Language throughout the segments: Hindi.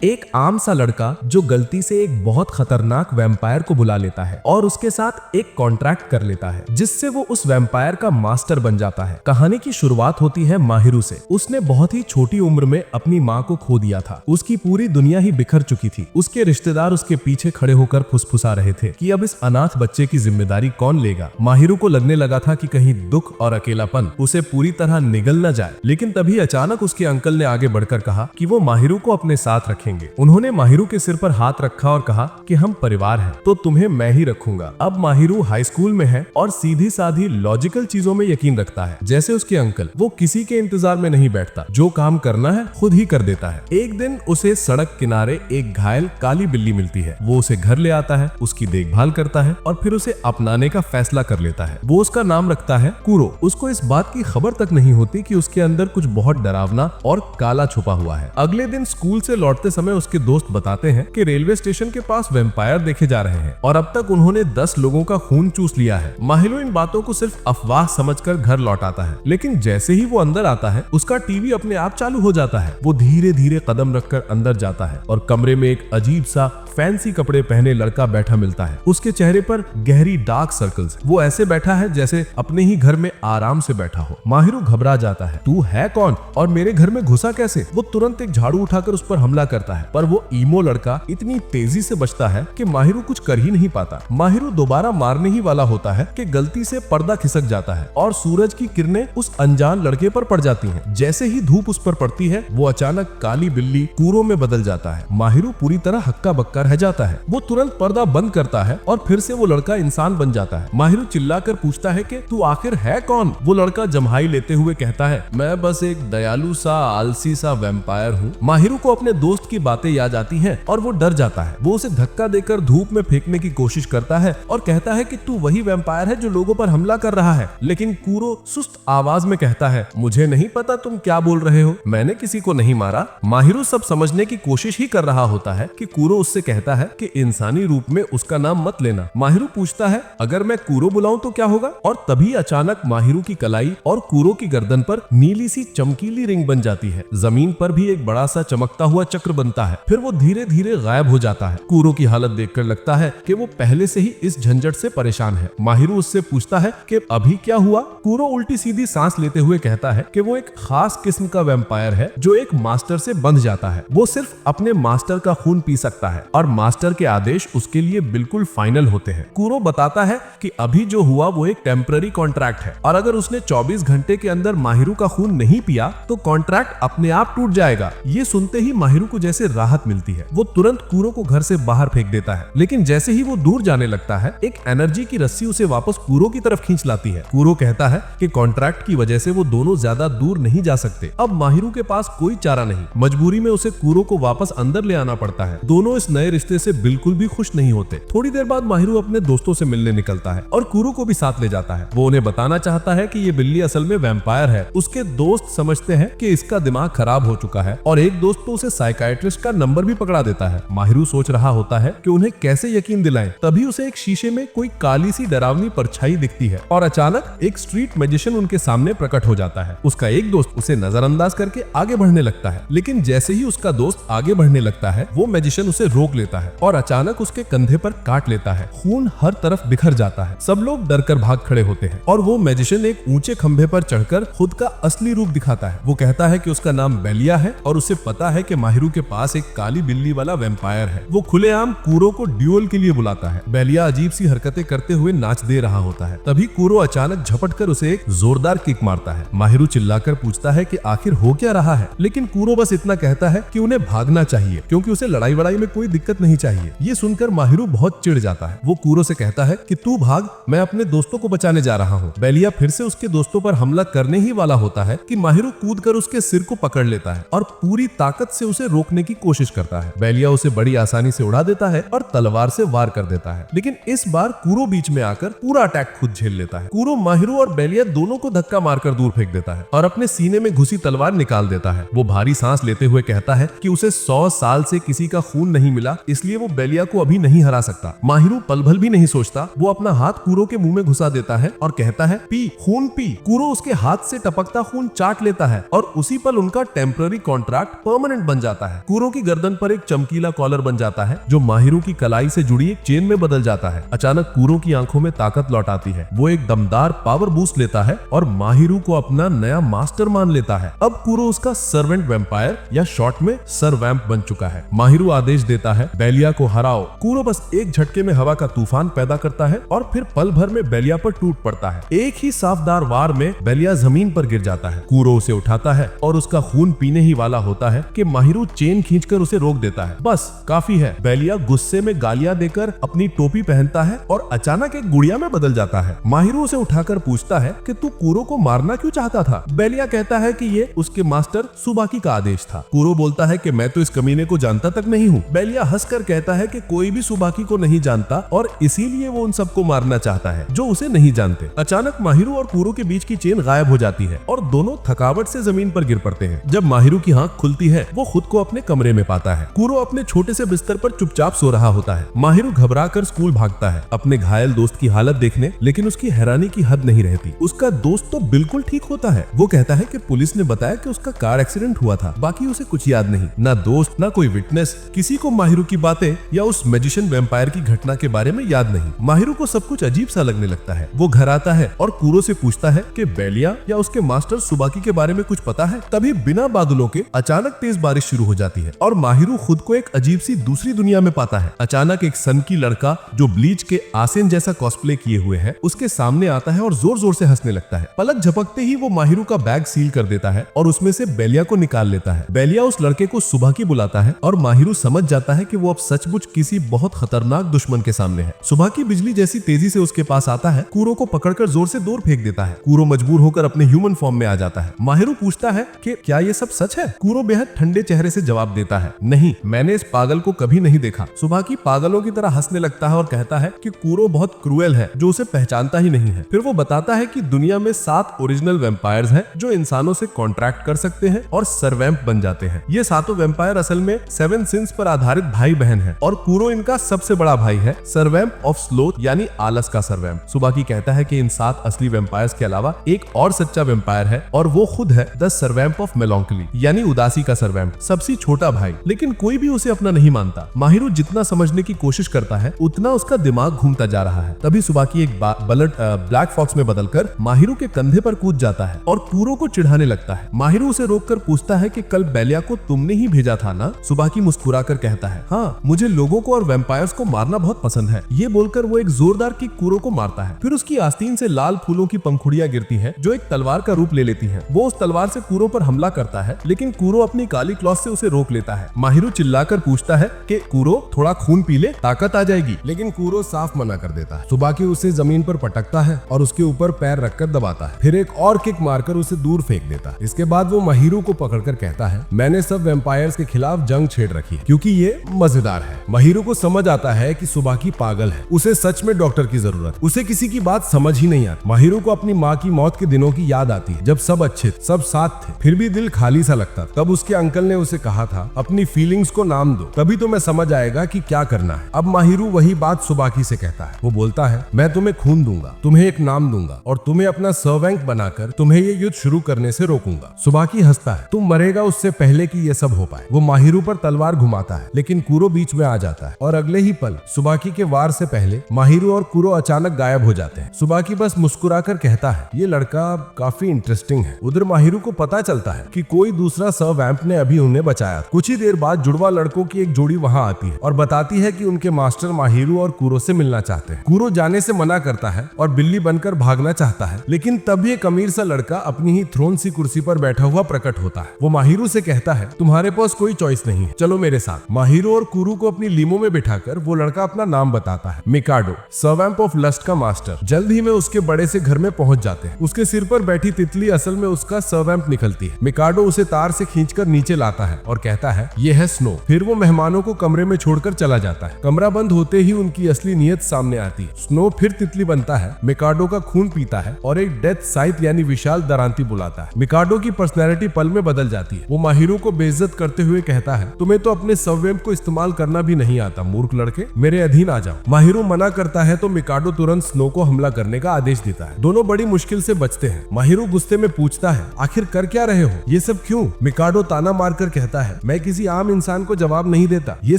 एक आम सा लड़का जो गलती से एक बहुत खतरनाक वैम्पायर को बुला लेता है और उसके साथ एक कॉन्ट्रैक्ट कर लेता है जिससे वो उस वैम्पायर का मास्टर बन जाता है। कहानी की शुरुआत होती है माहिरू से। उसने बहुत ही छोटी उम्र में अपनी माँ को खो दिया था। उसकी पूरी दुनिया ही बिखर चुकी थी। उसके रिश्तेदार उसके पीछे खड़े होकर फुसफुसा रहे थे कि अब इस अनाथ बच्चे की जिम्मेदारी कौन लेगा। माहिरू को लगने लगा था कि कहीं दुख और अकेलापन उसे पूरी तरह निगल न जाए, लेकिन तभी अचानक उसके अंकल ने आगे बढ़कर कहा कि वो माहिरू को अपने साथ रखेंगे। उन्होंने माहिरू के सिर पर हाथ रखा और कहा कि हम परिवार हैं, तो तुम्हें मैं ही रखूंगा। अब माहिरू हाई स्कूल में है और सीधी साधी लॉजिकल चीजों में यकीन रखता है। जैसे उसके अंकल, वो किसी के इंतजार में नहीं बैठता, जो काम करना है खुद ही कर देता है। एक दिन उसे सड़क किनारे एक घायल काली बिल्ली मिलती है। वो उसे घर ले आता है, उसकी देखभाल करता है और फिर उसे अपनाने का फैसला कर लेता है। वो उसका नाम रखता है कूरो। उसको इस बात की खबर तक नहीं होती कि उसके अंदर कुछ बहुत डरावना और काला छुपा हुआ है। अगले दिन स्कूल से लौटते समय उसके दोस्त बताते हैं कि रेलवे स्टेशन के पास वैम्पायर देखे जा रहे हैं और अब तक उन्होंने 10 लोगों का खून चूस लिया है। माहिरू इन बातों को सिर्फ अफवाह समझकर घर लौट आता है, लेकिन जैसे ही वो अंदर आता है उसका टीवी अपने आप चालू हो जाता है। वो धीरे धीरे कदम रखकर अंदर जाता है और कमरे में एक अजीब सा फैंसी कपड़े पहने लड़का बैठा मिलता है। उसके चेहरे पर गहरी डार्क सर्कल्स। वो ऐसे बैठा है जैसे अपने ही घर में आराम से बैठा हो। माहिरू घबरा जाता है। तू है कौन और मेरे घर में घुसा कैसे? वो तुरंत एक झाड़ू उठाकर उस पर हमला करता है, पर वो ईमो लड़का इतनी तेजी से बचता है कि माहिरू कुछ कर ही नहीं पाता। माहिरू दोबारा मारने ही वाला होता है कि गलती से पर्दा खिसक जाता है और सूरज की किरणें उस अनजान लड़के पर पड़ जाती हैं। जैसे ही धूप उस पर पड़ती है, वो अचानक काली बिल्ली कूरो में बदल जाता है। माहिरू पूरी तरह हक्का बक्का रह जाता है। वो तुरंत पर्दा बंद करता है और फिर से वो लड़का इंसान बन जाता है। माहिरू चिल्लाकर पूछता है कि तू आखिर है कौन? वो लड़का जम्हाई लेते हुए कहता है, मैं बस एक दयालु सा आलसी सा वैम्पायर हूँ। माहिरू को अपने दोस्त की बातें याद आती हैं और वो डर जाता है। वो उसे धक्का देकर धूप में फेंकने की कोशिश करता है और कहता है कि तू वही वैम्पायर है जो लोगों पर हमला कर रहा है। लेकिन कूरो सुस्त आवाज में कहता है, मुझे नहीं पता तुम क्या बोल रहे हो, मैंने किसी को नहीं मारा। माहिरू सब समझने की कोशिश ही कर रहा होता है कि कूरो उससे कहता है कि इंसानी रूप में उसका नाम मत लेना। माहिरू पूछता है, अगर मैं कूरो बुलाऊं तो क्या होगा? और तभी अचानक माहिरू की कलाई और कूरो की गर्दन पर नीली सी चमकीली रिंग बन जाती है। जमीन पर भी एक बड़ा सा चमकता हुआ चक्र बनता है। फिर वो धीरे धीरे गायब हो जाता है। कूरो की हालत देखकर लगता है कि वो पहले से ही इस झंझट से परेशान है। माहिरू उससे पूछता है कि अभी क्या हुआ? कूरो उल्टी सीधी सांस लेते हुए कहता है कि वो एक खास किस्म का वैम्पायर है जो एक मास्टर से बंध जाता है। वो सिर्फ अपने मास्टर का खून पी सकता है और मास्टर के आदेश उसके लिए बिल्कुल फाइनल होते हैं। कूरो बताता है कि अभी जो हुआ वो एक टेम्पररी कॉन्ट्रैक्ट है और अगर उसने 24 घंटे के अंदर माहिरू का खून नहीं पिया तो कॉन्ट्रैक्ट अपने आप टूट जाएगा। ये सुनते ही माहिरू को जैसे राहत मिलती है। वो तुरंत कूरो को घर से बाहर फेंक देता है, लेकिन जैसे ही वो दूर जाने लगता है, एक एनर्जी की रस्सी उसे वापस कूरो की तरफ खींच लाती है। कूरो कहता है कि कॉन्ट्रैक्ट की वजह से वो दोनों ज्यादा दूर नहीं जा सकते। अब माहिरू के पास कोई चारा नहीं। मजबूरी में उसे कूरो को वापस अंदर ले आना पड़ता है। दोनों इस नए रिश्ते से बिल्कुल भी खुश नहीं होते। थोड़ी देर बाद माहिरू अपने दोस्तों से मिलने निकलता है और कूरो को भी साथ ले जाता है। वो उन्हें बताना चाहता है कि ये बिल्ली असल में वैम्पायर है। उसके दोस्त समझते हैं कि इसका दिमाग खराब हो चुका है और एक दोस्त तो उसे साइकाइट्रिस्ट का नंबर भी पकड़ा देता है। माहिरू सोच रहा होता है कि उन्हें कैसे यकीन दिलाएं। तभी उसे एक शीशे में कोई काली सी डरावनी परछाई दिखती है और अचानक एक स्ट्रीट मैजिशियन उनके सामने प्रकट हो जाता है। उसका एक दोस्त उसे नजरअंदाज करके आगे बढ़ने लगता है, लेकिन जैसे ही उसका दोस्त आगे बढ़ने लगता है, वो मैजिशियन उसे रोक लेता है और अचानक उसके कंधे पर काट लेता है। खून हर तरफ बिखर जाता है। सब लोग डरकर भाग खड़े होते हैं और वो मैजिशियन एक ऊंचे खंभे पर चढ़कर खुद का असली रूप दिखाता है। वो कहता है कि उसका नाम बेलिया है और उसे पता है कि माहिरू के पास एक काली बिल्ली वाला वैम्पायर है। वो खुलेआम कूरो को ड्यूल के लिए बुलाता है। बेलिया अजीब सी हरकतें करते हुए नाच दे रहा होता है। तभी कूरो अचानक झपटकर उसे एक जोरदार किक मारता है। माहिरू चिल्लाकर पूछता है कि आखिर हो क्या रहा है, लेकिन कूरो बस इतना कहता है कि उन्हें भागना चाहिए क्योंकि उसे लड़ाई वड़ाई में कोई दिक्कत नहीं चाहिए। ये सुनकर माहिरू बहुत चिढ़ जाता है। वो कूरो से कहता है कि तू भाग, मैं अपने दोस्तों को बचाने जा रहा हूँ। बेलिया फिर से उसके दोस्तों पर हमला करने ही वाला होता है कि माहिरू कूदकर उसके सिर को पकड़ लेता है और पूरी ताकत से उसे रोकने की कोशिश करता है। बेलिया उसे बड़ी आसानी से उड़ा देता है और तलवार से वार कर देता है, लेकिन इस बार कूरो बीच में आकर पूरा अटैक खुद झेल लेता है। कूरो माहिरू और बेलिया दोनों को धक्का मारकर दूर फेंक देता है और अपने सीने में घुसी तलवार निकाल देता है। वो भारी सांस लेते हुए कहता है कि उसे 100 साल से किसी का खून नहीं मिला, इसलिए वो बेलिया को अभी नहीं हरा सकता। माहिरू पल भर भी नहीं सोचता। वो अपना हाथ कूरो के मुंह में घुसा देता है और कहता है, पी खून पी। कूरो उसके हाथ से टपकता खून चाट लेता है और उसी पल उनका टेम्पररी कॉन्ट्रैक्ट परमानेंट बन जाता है। कूरो की गर्दन पर एक चमकीला कॉलर बन जाता है जो माहिरू की कलाई से जुड़ी एक चेन में बदल जाता है। अचानक कूरो की आंखों में ताकत लौट आती है। वो एक दमदार पावर बूस्ट लेता है और माहिरू को अपना नया मास्टर मान लेता है। अब कूरो उसका सर्वेंट वैम्पायर या शॉर्ट में सर वैम्प बन चुका है। माहिरू आदेश देता है, बेलिया को हराओ। कूरो बस एक झटके में हवा का तूफान पैदा करता है और फिर पल भर में बेलिया पर टूट पड़ता है। एक ही साफदार वार में बेलिया जमीन पर गिर जाता है। कूरो उसे उठाता है और उसका खून पीने ही वाला होता है कि माहिरू चेन खींचकर उसे रोक देता है। बस काफी है। बेलिया गुस्से में गालियां देकर अपनी टोपी पहनता है और अचानक एक गुड़िया में बदल जाता है। माहिरू उसे उठाकर पूछता है कि तू कूरो को मारना क्यों चाहता था? बेलिया कहता है कि ये उसके मास्टर सुबाकी का आदेश था। कूरो बोलता है कि मैं तो इस कमीने को जानता तक नहीं हूँ। बेलिया हंसकर कहता है कि कोई भी सुबाकी को नहीं जानता और इसीलिए वो उन सबको मारना चाहता है जो उसे नहीं जानते। अचानक माहिरू और कूरो के बीच की चेन गायब हो जाती है और दोनों थकावट से जमीन पर गिर पड़ते हैं। जब माहिरू की आंख खुलती है वो खुद को अपने कमरे में पाता है। कूरो अपने छोटे से बिस्तर पर चुपचाप सो रहा होता है। माहिरू घबराकर स्कूल भागता है अपने घायल दोस्त की हालत देखने, लेकिन उसकी हैरानी की हद नहीं रहती। उसका दोस्त तो बिल्कुल ठीक होता है। वो कहता है कि पुलिस ने बताया कि उसका कार एक्सीडेंट हुआ था, बाकी उसे कुछ याद नहीं। ना दोस्त ना कोई विटनेस, किसी को माहिरू की बातें या उस मैजिशियन वैम्पायर की घटना के बारे में याद नहीं। माहिरू को सब कुछ अजीब सा लगने लगता है। वो घर आता है और कूरो से पूछता है कि बेलिया या उसके मास्टर सुबाकी के बारे में कुछ पता है। तभी बिना बादलों के अचानक तेज बारिश शुरू हो जाती है और माहिरू खुद को एक अजीब सी दूसरी दुनिया में पाता है। अचानक एक सनकी लड़का जो ब्लीच के आसेन जैसा कॉस्प्ले किए हुए है उसके सामने आता है और जोर जोर से हंसने लगता है। पलक झपकते ही वो माहिरू का बैग सील कर देता है और उसमें से बेलिया को निकाल लेता है। बेलिया उस लड़के को सुबाकी बुलाता है और माहिरू समझ जाता है कि वो अब सचमुच किसी बहुत खतरनाक दुश्मन के सामने है। सुबाकी बिजली जैसी तेजी से उसके पास आता है, कूरो को पकड़कर जोर से दूर फेंक देता है। कूरो मजबूर होकर अपने ह्यूमन फॉर्म में आ जाता है। माहिरू पूछता है कि क्या ये सब सच है? कूरो बेहद ठंडे चेहरे से जवाब देता है, नहीं, मैंने इस पागल को कभी नहीं देखा। सुबाकी पागलों की तरह हंसने लगता है और कहता है कि कूरो बहुत क्रूएल है जो उसे पहचानता ही नहीं है। फिर वो बताता है कि दुनिया में 7 ओरिजिनल वैम्पायर्स हैं जो इंसानों से कॉन्ट्रैक्ट कर सकते हैं और सर्वैम्प बन जाते हैं। ये 7 वैम्पायर असल में 7 सिंस पर आधारित भाई बहन हैं और कूरो इनका सबसे बड़ा भाई है, सर्वैम्प ऑफ स्लोथ यानी आलस का सर्वैम्प। सुबाकी कहता है कि इन 7 असली वैम्पायर्स के अलावा एक और सच्चा वैम्पायर है और वो खुद है द सर्वैम्प ऑफ मेलॉन्कली यानी उदासी का सर्वैम्प, सबसे छोटा भाई। लेकिन कोई भी उसे अपना नहीं मानता। माहिरू जितना समझने की कोशिश करता है उतना उसका दिमाग घूमता जा रहा है। तभी सुबाकी एक ब्लैक फॉक्स में बदलकर माहिरू के कंधे पर कूद जाता है और कूरो को चिढ़ाने लगता है। माहिरू उसे रोककर पूछता है कि कल बेलिया को तुमने ही भेजा था ना? सुबाकी मुस्कुराकर कहता है, हाँ, मुझे लोगों को और वैम्पायर्स को मारना बहुत पसंद है। ये बोलकर वो एक जोरदार किक कूरो को मारता है। फिर उसकी आस्तीन से लाल फूलों की पंखुड़ियां गिरती हैं जो एक तलवार का रूप ले लेती हैं। वो उस तलवार से कूरो पर हमला करता है लेकिन कूरो अपनी काली क्लॉथ से उसे रोक लेता है। माहिरू चिल्लाकर पूछता है कि कूरो थोड़ा खून पी ले, ताकत आ जाएगी, लेकिन कूरो साफ मना कर देता है। सुबाकी उसे जमीन पर पटकता है और उसके ऊपर पैर रखकर दबाता है, फिर एक और किक मारकर उसे दूर फेंक देता है। इसके बाद वो माहिरू को पकड़कर कहता है, मैंने सब वैम्पायर्स के खिलाफ जंग छेड़ रखी है क्योंकि ये मजेदार है। माहिरू को समझ आता है कि सुबाकी पागल है, उसे सच में डॉक्टर की जरूरत, उसे किसी की बात समझ ही नहीं आती। माहिरू को अपनी माँ की मौत के दिनों की याद आती है जब सब अच्छे थे, सब साथ थे, फिर भी दिल खाली सा लगता। तब उसके अंकल ने उसे कहा था, अपनी फीलिंग्स को नाम दो, तभी तुम्हें समझ आएगा कि क्या करना है। अब माहिरू वही बात सुबाकी से कहता है। वो बोलता है, मैं तुम्हें खून दूंगा, तुम्हें एक नाम दूंगा और तुम्हें अपना सर्वेंट बनाकर तुम्हें ये युद्ध शुरू करने से रोकूंगा। सुबाकी हंसता है, तुम मरेगा उससे पहले कि ये सब हो पाए। वो माहिरू पर तलवार घुमाता है लेकिन कूरो बीच में आ जाता है और अगले ही पल सुबाकी के वार से पहले माहिरू और कूरो अचानक गायब हो जाते हैं। सुबाकी बस मुस्कुराकर कहता है, ये लड़का काफी इंटरेस्टिंग है। उधर माहिरू को पता चलता है कि कोई दूसरा सर्वैम्प ने अभी उन्हें बचाया। कुछ ही देर बाद जुड़वा लड़कों की एक जोड़ी वहां आती है और बताती है कि उनके मास्टर माहिरू और कूरो से मिलना चाहते हैं। कूरो जाने से मना करता है और बिल्ली बनकर भागना चाहता है, लेकिन तब एक अमीर सा लड़का अपनी ही थ्रोन सी कुर्सी पर बैठा हुआ प्रकट होता है। वो माहिरू से कहता है, तुम्हारे पास कोई चॉइस नहीं है, चलो मेरे साथ। माहिरू और कूरो को अपनी लीमो में बिठाकर वो लड़का अपना नाम बताता है, मिकाडो, सर्वैम्प ऑफ लस्ट का मास्टर। जल्द ही में उसके बड़े से घर में पहुंच जाते हैं। उसके सिर पर बैठी तितली असल में उसका सर्वैम्प निकलती है। मिकाडो उसे तार से खींचकर नीचे लाता है और कहता है, ये है स्नो। फिर वो मेहमानों को कमरे में छोड़कर चला जाता है। कमरा बंद होते ही उनकी असली नीयत सामने आती है। स्नो फिर तितली बनता है, मिकाडो का खून पीता है और एक डेथ साइथ यानी विशाल दरांती बुलाता है। मिकाडो की पर्सनैलिटी पल में बदल जाती है। वो माहिरू को बेइज्जत करते हुए कहता है, तुम्हें तो अपने सर्वैम्प को इस्तेमाल करना भी नहीं आता, मूर्ख लड़के, मेरे अधीन आ जाओ। माहिरू मना करता है तो मिकाडो तुरंत स्नो को हमला करने का आदेश देता है। दोनों बड़ी मुश्किल से बचते हैं। माहिरू गुस्से में पूछता है, आखिर कर क्या रहे हो, ये सब क्यों? मिकाडो ताना मारकर कहता है, है, मैं किसी आम इंसान को जवाब नहीं देता। ये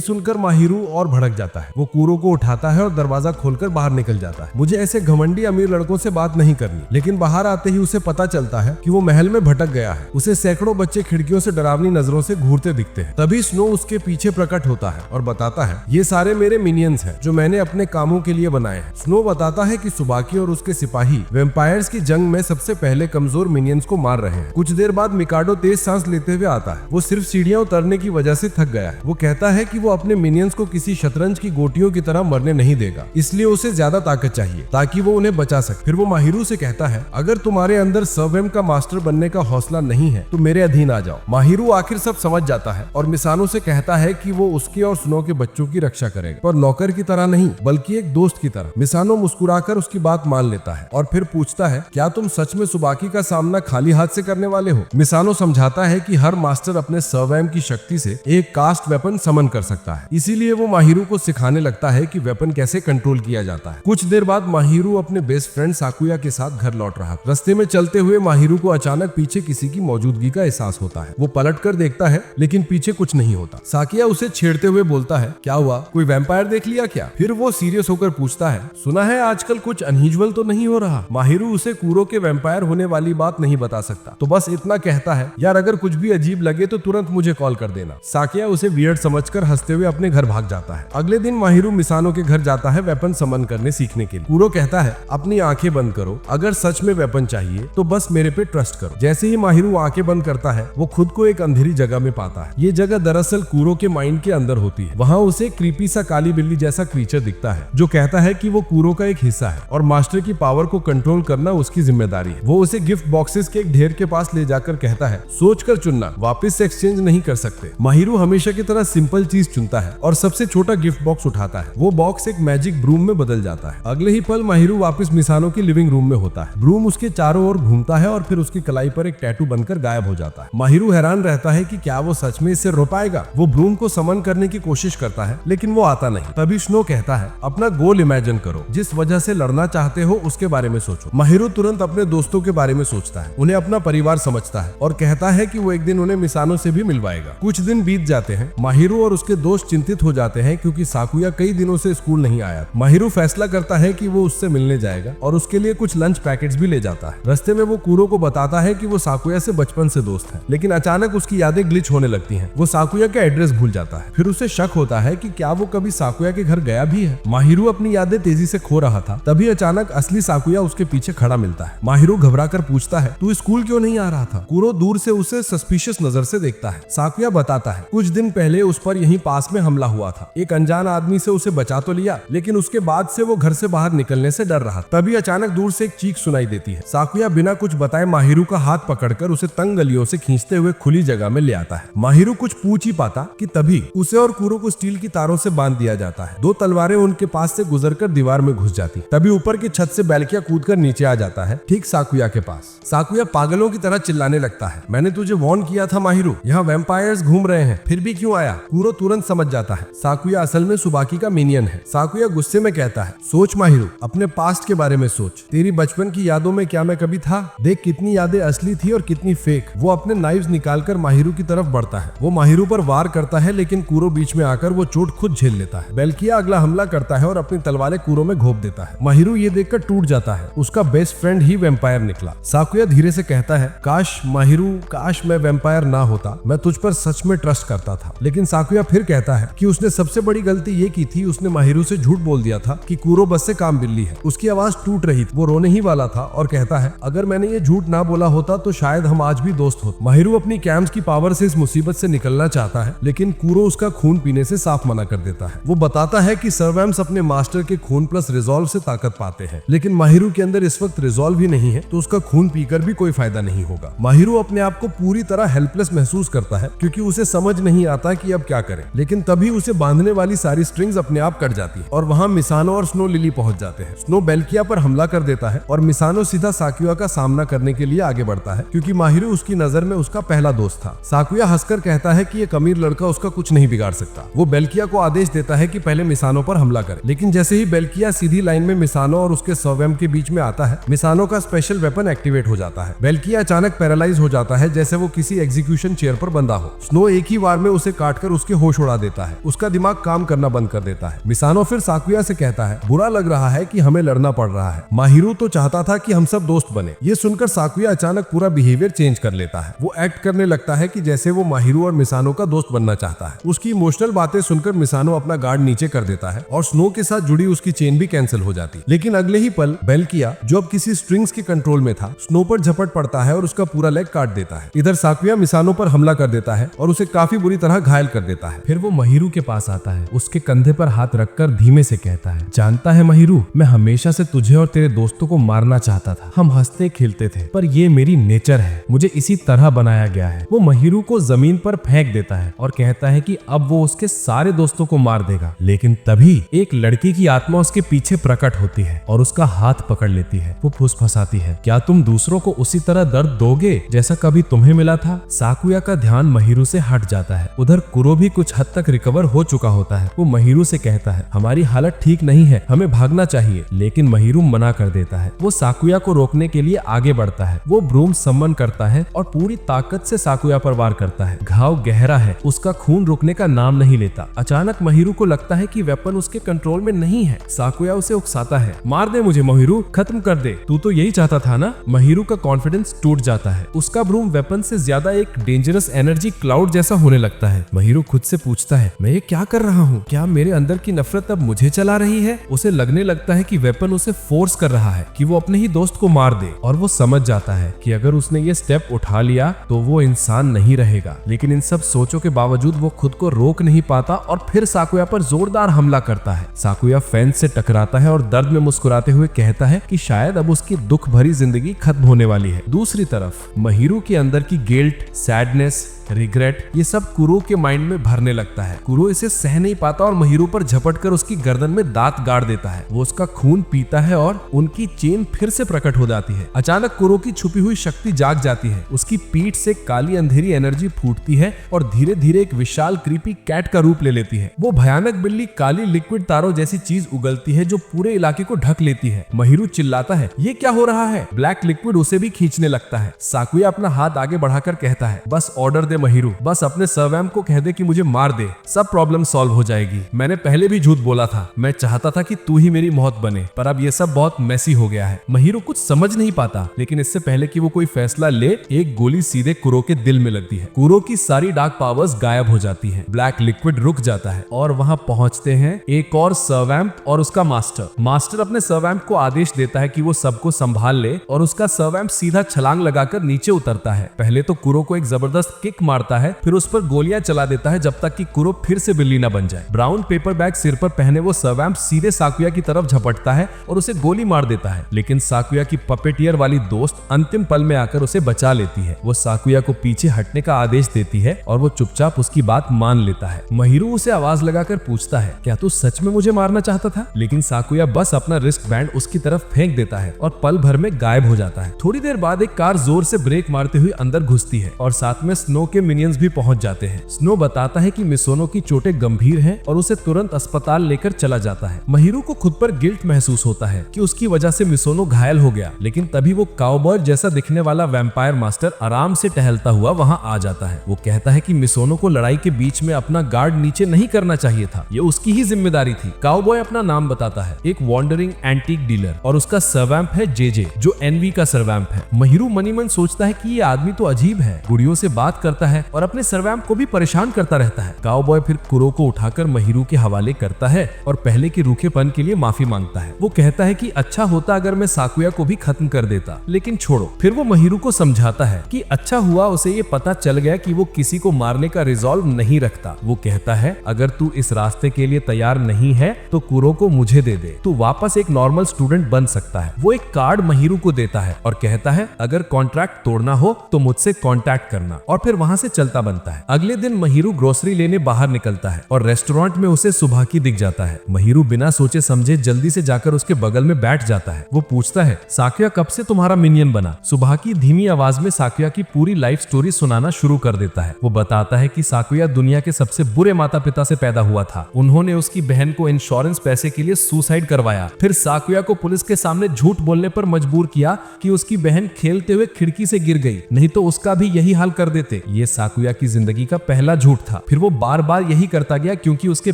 सुनकर माहिरू और भड़क जाता है। वो कूरो को उठाता है और दरवाजा खोलकर बाहर निकल जाता है। मुझे ऐसे घमंडी अमीर लड़कों से बात नहीं करनी। लेकिन बाहर आते ही उसे पता चलता है कि वो महल में भटक गया है। उसे सैकड़ों बच्चे खिड़कियों से डरावनी नजरों से घूरते दिखते हैं। तभी स्नो उसके पीछे प्रकट होता है और बताता है, ये सारे मेरे मिनियंस हैं जो मैंने अपने कामों के लिए बनाए हैं। स्नो बताता है कि सुबाकी और उसके सिपाही वैम्पायर्स की जंग में सबसे पहले कमजोर मिनियंस को मार रहे हैं। कुछ देर बाद मिकाडो तेज सांस लेते हुए आता है। वो सिर्फ सीढ़ियां उतरने की वजह से थक गया है। वो कहता है कि वो अपने मिनियंस को किसी शतरंज की गोटियों की तरह मरने नहीं देगा, इसलिए उसे ज्यादा ताकत चाहिए ताकि वो उन्हें बचा सके। फिर वो माहिरू से कहता है, अगर तुम्हारे अंदर सर्वेम का मास्टर बनने का हौसला नहीं है तो मेरे अधीन आ जाओ। माहिरू आखिर सब समझ जाता है और मिसानो से कहता है कि वो उसके और स्नो के बच्चों की रक्षा करेगा, पर नौकर की तरह नहीं बल्कि एक दोस्त की तरह। मिसानो मुस्कुराकर उसकी बात मान लेता है और फिर पूछता है, क्या तुम सच में सुबाकी का सामना खाली हाथ से करने वाले हो? मिसानो समझाता है कि हर मास्टर अपने सर्वैम की शक्ति से एक कास्ट वेपन समन कर सकता है, इसीलिए वो माहिरू को सिखाने लगता है कि वेपन कैसे कंट्रोल किया जाता है। कुछ देर बाद माहिरू अपने बेस्ट फ्रेंड साकुया के साथ घर लौट रहा। रास्ते में चलते हुए माहिरू को अचानक पीछे किसी की मौजूदगी का एहसास होता है। वो पलट कर देखता है लेकिन पीछे कुछ नहीं होता। साकिया उसे छेड़ते हुए बोलता है, क्या हुआ, कोई वैम्पायर देख लिया क्या? फिर वो सीरियस होकर पूछता है, सुना है आजकल कुछ अनयूजुअल तो नहीं हो रहा? माहिरू उसे कूरो के वैम्पायर होने वाली बात नहीं बता सकता, तो बस इतना कहता है, यार अगर कुछ भी अजीब लगे तो तुरंत मुझे कॉल कर देना। साकिया उसे वियर्ड समझकर हंसते हुए अपने घर भाग जाता है। अगले दिन माहिरू मिसानो के घर जाता है वेपन समन करने सीखने के लिए। कूरो कहता है, अपनी आंखें बंद करो, अगर सच में वेपन चाहिए तो बस मेरे पे ट्रस्ट करो। जैसे ही माहिरू आंखें बंद करता है वो खुद को एक अंधेरी जगह में पाता है। ये जगह दरअसल कूरो के माइंड के अंदर होती है। वहाँ उसे क्रीपी सा काली बिल्ली जैसा क्रीचर दिखता है जो कहता है कि वो कूरो का एक हिस्सा है और मास्टर की पावर को कंट्रोल करना उसकी जिम्मेदारी है। वो उसे गिफ्ट बॉक्सेस के एक ढेर के पास ले जाकर कहता है, सोच कर चुनना, वापस से एक्सचेंज नहीं कर सकते। माहिरू हमेशा की तरह सिंपल चीज चुनता है और सबसे छोटा गिफ्ट बॉक्स उठाता है। वो बॉक्स एक मैजिक ब्रूम में बदल जाता है। अगले ही पल माहिरू वापस मिसानो की लिविंग रूम में होता है। ब्रूम उसके चारों ओर घूमता है और फिर उसकी कलाई पर एक टैटू बनकर गायब हो जाता है। माहिरू हैरान रहता है कि क्या वो सच में इससे रो पाएगा। वो ब्रूम को समन करने की कोशिश करता है लेकिन वो आता नहीं। तभी स्नो कहता है, अपना गोल इमेजिन करो, जिस वजह से लड़ना चाहते हो उसके बारे में सोचो। माहिरू तुरंत अपने दोस्तों के बारे में सोचता है, उन्हें अपना परिवार समझता है और कहता है कि वो एक दिन उन्हें मिसानो से भी मिलवाएगा। कुछ दिन बीत जाते हैं। माहिरू और उसके दोस्त चिंतित हो जाते हैं क्योंकि साकुया कई दिनों से स्कूल नहीं आया। माहिरू फैसला करता है कि वो उससे मिलने जाएगा और उसके लिए कुछ लंच पैकेट्स भी ले जाता है। रास्ते में वो कूरो को बताता है कि वो साकुया से बचपन से दोस्त है, लेकिन अचानक उसकी यादें ग्लिच होने लगती हैं। वो साकुया का एड्रेस भूल जाता है। फिर उसे शक होता है कि क्या वो कभी साकुया के घर गया भी है। माहिरू अपनी यादें तेजी से खो रहा था। तभी अचानक असली साकुया उसके पीछे खड़ा मिलता है। माहिरू घबराकर पूछता है, तू स्कूल क्यों नहीं आ रहा था? कूरो दूर से उसे सस्पिशियस नजर से देखता है। साकुया बताता है, कुछ दिन पहले उस पर यहीं पास में हमला हुआ था। एक अनजान आदमी से उसे बचा तो लिया, लेकिन उसके बाद से वो घर से बाहर निकलने से डर रहा। तभी अचानक दूर से एक चीख सुनाई देती है। साकुया बिना कुछ बताए माहिरू का हाथ पकड़कर उसे तंग गलियों से खींचते हुए खुली जगह में ले आता है। माहिरू कुछ पूछ ही पाता कि तभी उसे और कूरो को स्टील की तारों से बांध दिया जाता है। दो तलवारें उनके पास से गुजरकर दीवार में घुस जाती। तभी ऊपर की छत से बैल्किया कूदकर नीचे आ जाता है, ठीक साकुया के पास। साकुया पागलों की तरह चिल्लाने लगता है, मैंने तुझे वार्न किया था माहिरू, यहाँ वैम्पायर्स घूम रहे हैं, फिर भी क्यों आया? कूरो तुरंत समझ जाता है साकुया असल में सुबाकी का मिनियन है। साकुया गुस्से में कहता है, सोच माहिरू, अपने पास्ट के बारे में सोच। तेरी बचपन की यादों में क्या मैं कभी था? देख कितनी यादें असली थी और कितनी फेक। वो अपने नाइव्स निकालकर माहिरू की तरफ बढ़ता है। वो माहिरू पर वार करता है लेकिन कूरो बीच में आकर वो चोट खुद झेल लेता है। बैल्किया अगला हमला करता है और अपनी तलवारें कूरो में घोंप देता है। माहिरू ये देखकर टूट जाता है, उसका बेस्ट फ्रेंड ही वैम्पायर निकला। साकुया धीरे से कहता है, काश माहिरू, काश मैं वैम्पायर ना होता, मैं तुझ पर सच में ट्रस्ट करता था। लेकिन साकुया फिर कहता है कि उसने सबसे बड़ी गलती ये की थी, उसने माहिरू से झूठ बोल दिया था कि कूरो बस से काम बिल्ली है। उसकी आवाज टूट रही थी, वो रोने ही वाला था और कहता है, अगर मैंने ये झूठ ना बोला होता तो शायद हम आज भी दोस्त होते। माहिरू अपनी कैम्स की पावर से इस मुसीबत से निकलना चाहता है, लेकिन कूरो उसका खून पीने से साफ मना कर देता है। वो बताता है कि सर्वैम्स अपने मास्टर के खून प्लस रिजॉल्व से ताकत पाते हैं, लेकिन माहिरू के अंदर इस वक्त रिजॉल्व ही नहीं है, तो उसका खून पीकर भी कोई फायदा नहीं होगा। माहिरू अपने आप को पूरी तरह हेल्पलेस महसूस करता है क्योंकि उसे समझ नहीं आता कि अब क्या करे। लेकिन तभी उसे बांधने वाली सारी स्ट्रिंग्स अपने आप कट जाती है और वहाँ मिसानो और स्नो लिली पहुंच जाते हैं। स्नो बेल्किया पर हमला कर देता है और मिसानो सीधा साकुया का सामना करने के लिए आगे बढ़ता है क्योंकि माहिरू उसकी नजर में उसका पहला दोस्त था। साकुया हंसकर कहता है कि एक अमीर लड़का उसका कुछ नहीं बिगाड़ सकता। वो बेल्किया को आदेश देता है कि पहले मिसानो पर हमला करे, लेकिन जैसे ही बेल्किया सीधी लाइन में मिसानो और उसके सर्वैम के बीच में आता है, मिसानो का स्पेशल वेपन एक्टिवेट हो जाता है। बेल्किया अचानक पैरालाइज हो जाता है जैसे वो किसी एग्जीक्यूशन चेयर पर बंधा हो। हो। स्नो एक ही बार में उसे काटकर उसके होश उड़ा देता है, उसका दिमाग काम करना बंद कर देता है। मिसानो फिर साकुया से कहता है, बुरा लग रहा है कि हमें लड़ना पड़ रहा है, माहिरू तो चाहता था कि हम सब दोस्त बने। ये सुनकर साकुया अचानक पूरा बिहेवियर चेंज कर लेता है। वो एक्ट करने लगता है कि जैसे वो माहिरू और मिसानो का दोस्त बनना चाहता है। उसकी इमोशनल बातें सुनकर मिसानो अपना गार्ड नीचे कर देता है और स्नो के साथ जुड़ी उसकी चेन भी कैंसिल हो जाती। लेकिन अगले ही पल बेल्किया, जो अब किसी स्ट्रिंग्स के कंट्रोल में था, स्नो पर झपट पड़ता है और उसका पूरा लेग काट देता है। इधर साकुया मिसानो पर हमला कर देता है और उसे काफी बुरी तरह घायल कर देता है। फिर वो माहिरू के पास आता है, उसके कंधे पर हाथ रखकर धीमे से कहता है, जानता है माहिरू, मैं हमेशा से तुझे और तेरे दोस्तों को मारना चाहता था। हम हंसते खेलते थे, पर ये मेरी नेचर है, मुझे इसी तरह बनाया गया है। वो माहिरू को जमीन पर फेंक देता है और कहता है कि अब वो उसके सारे दोस्तों को मार देगा। लेकिन तभी एक लड़की की आत्मा उसके पीछे प्रकट होती है और उसका हाथ पकड़ लेती है। वो फुसफुसाती है, क्या तुम दूसरों को उसी तरह दर्द दोगे जैसा कभी तुम्हें मिला था? साकुया का ध्यान माहिरू से हट जाता है। उधर कुरो भी कुछ हद तक रिकवर हो चुका होता है। वो माहिरू से कहता है, हमारी हालत ठीक नहीं है, हमें भागना चाहिए। लेकिन माहिरू मना कर देता है। वो साकुया को रोकने के लिए आगे बढ़ता है। वो ब्रूम समन करता है और पूरी ताकत से साकुया पर वार करता है। घाव गहरा है, उसका खून रुकने का नाम नहीं लेता। अचानक माहिरू को लगता है कि वेपन उसके कंट्रोल में नहीं है। साकुया उसे उकसाता है, मार दे मुझे माहिरू, खत्म कर दे, तू तो यही चाहता था ना। माहिरू का कॉन्फिडेंस टूट जाता है। उसका ब्रूम वेपन से ज्यादा एक डेंजरस एनर्जी क्लाउड जैसा होने लगता है। माहिरू खुद से पूछता है, मैं ये क्या कर रहा हूँ? क्या मेरे अंदर की नफरत अब मुझे चला रही है? उसे लगने लगता है कि वेपन उसे फोर्स कर रहा है कि वो अपने ही दोस्त को मार दे, और वो समझ जाता है कि अगर उसने ये स्टेप उठा लिया तो वो इंसान नहीं रहेगा। लेकिन इन सब सोचों के बावजूद वो खुद को रोक नहीं पाता और फिर साकुया पर जोरदार हमला करता है। साकुया फेंस से टकराता है और दर्द में मुस्कुराते हुए कहता है कि शायद अब उसकी दुख भरी जिंदगी खत्म होने वाली है। दूसरी तरफ माहिरू के अंदर की गिल्ट, सैडनेस, रिग्रेट, ये सब कुरो के माइंड में भरने लगता है। कुरो इसे सह नहीं पाता और माहिरू पर झपटकर उसकी गर्दन में दांत गाड़ देता है। वो उसका खून पीता है और उनकी चेन फिर से प्रकट हो जाती है। अचानक कुरो की छुपी हुई शक्ति जाग जाती है। उसकी पीठ से काली अंधेरी एनर्जी फूटती है और धीरे धीरे एक विशाल क्रीपी कैट का रूप ले लेती है। वो भयानक बिल्ली काली लिक्विड तारों जैसी चीज उगलती है जो पूरे इलाके को ढक लेती है। माहिरू चिल्लाता है, ये क्या हो रहा है? ब्लैक लिक्विड उसे भी खींचने लगता है। साकुया अपना हाथ आगे बढ़ाकर कहता है, बस ऑर्डर दे माहिरू, बस अपने सर्वैम को कह दे कि मुझे मार दे, सब प्रॉब्लम सॉल्व हो जाएगी। मैंने पहले भी झूठ बोला था, मैं चाहता था कि तू ही मेरी मौत बने, पर अब ये सब बहुत मेसी हो गया है। माहिरू कुछ समझ नहीं पाता, लेकिन इससे पहले कि वो कोई फैसला ले, एक गोली सीधे कुरो के दिल में लगती है। कुरो की सारी डार्क पावर्स गायब हो जाती हैं। ब्लैक लिक्विड रुक जाता है और वहां पहुंचते हैं एक और सर्वैम्प और उसका मास्टर। मास्टर अपने सर्वैम्प को आदेश देता है कि वो सबको संभाल ले और उसका सर्वैम्प सीधा छलांग लगाकर नीचे उतरता है। पहले तो कुरो को एक जबरदस्त किक मारता है, फिर उस पर गोलियां चला देता है जब तक कि कुरो फिर से बिल्ली न बन जाए। ब्राउन पेपर बैग सिर पर पहने वो सर्वैम्प सीधे साकुया की तरफ झपटता है और उसे गोली मार देता है। लेकिन साकुया की पपेटियर वाली दोस्त अंतिम पल में आकर उसे बचा लेती है। वो साकुया को पीछे हटने का आदेश देती है और वो चुपचाप उसकी बात मान लेता है। माहिरू उसे आवाज लगाकर पूछता है, क्या तू सच में मुझे मारना चाहता था? लेकिन साकुया बस अपना रिस्ट बैंड उसकी तरफ फेंक देता है और पल भर में गायब हो जाता है। थोड़ी देर बाद एक कार जोर से ब्रेक मारते हुए अंदर घुसती है और साथ में स्नो के मिनियंस भी पहुंच जाते हैं। स्नो बताता है कि मिसोनो की चोटें गंभीर हैं और उसे तुरंत अस्पताल लेकर चला जाता है। माहिरू को खुद पर गिल्ट महसूस होता है कि उसकी वजह से मिसोनो घायल हो गया, लेकिन तभी वो काउबॉय जैसा दिखने वाला वैम्पायर मास्टर आराम से टहलता हुआ वहां आ जाता है। वो कहता है कि मिसोनो को लड़ाई के बीच में अपना गार्ड नीचे नहीं करना चाहिए था, ये उसकी ही जिम्मेदारी थी। काउबॉय अपना नाम बताता है, एक वॉन्डरिंग एंटीक डीलर, और उसका सर्वैम्प है जेजे, जो एनवी का सर्वैम्प है। माहिरू मनी मन सोचता है कि ये आदमी तो अजीब है, गुड़ियों से बात करता है और अपने सर्वैम्प को भी परेशान करता रहता है। काउबॉय फिर कुरो को उठाकर माहिरू के हवाले करता है और पहले के रूखेपन के लिए माफी मांगता है। वो कहता है कि अच्छा होता अगर मैं साकुया को भी खत्म कर देता, लेकिन छोड़ो। फिर वो माहिरू को समझाता है कि अच्छा हुआ उसे ये पता चल गया कि वो किसी को मारने का रिजॉल्व नहीं रखता। वो कहता है, अगर तू इस रास्ते के लिए तैयार नहीं है तो कुरो को मुझे दे दे, तू वापस एक नॉर्मल स्टूडेंट बन सकता है। वो एक कार्ड माहिरू को देता है और कहता है, अगर कॉन्ट्रैक्ट तोड़ना हो तो मुझसे कॉन्टैक्ट करना, और फिर वहां से चलता बनता है। अगले दिन माहिरू ग्रोसरी लेने बाहर निकलता है और रेस्टोरेंट में उसे सुबह की दिख जाता है। माहिरू बिना सोचे समझे जल्दी से जाकर उसके बगल में बैठ जाता है। वो पूछता है, साकुया कब से तुम्हारा मिनियन बना? सुबह की धीमी आवाज में साकुया की पूरी लाइफ स्टोरी सुनाना शुरू कर देता है। वो बताता है कि साकुया दुनिया के सबसे बुरे माता पिता से पैदा हुआ था। उन्होंने उसकी बहन को इंश्योरेंस पैसे के लिए सुसाइड करवाया। फिर साकुया को पुलिस के सामने झूठ बोलने पर मजबूर किया कि उसकी बहन खेलते हुए खिड़की से गिर गई, नहीं तो उसका भी यही हाल कर देते। ये साकुया की जिंदगी का पहला झूठ था। फिर वो बार बार यही करता गया क्योंकि उसके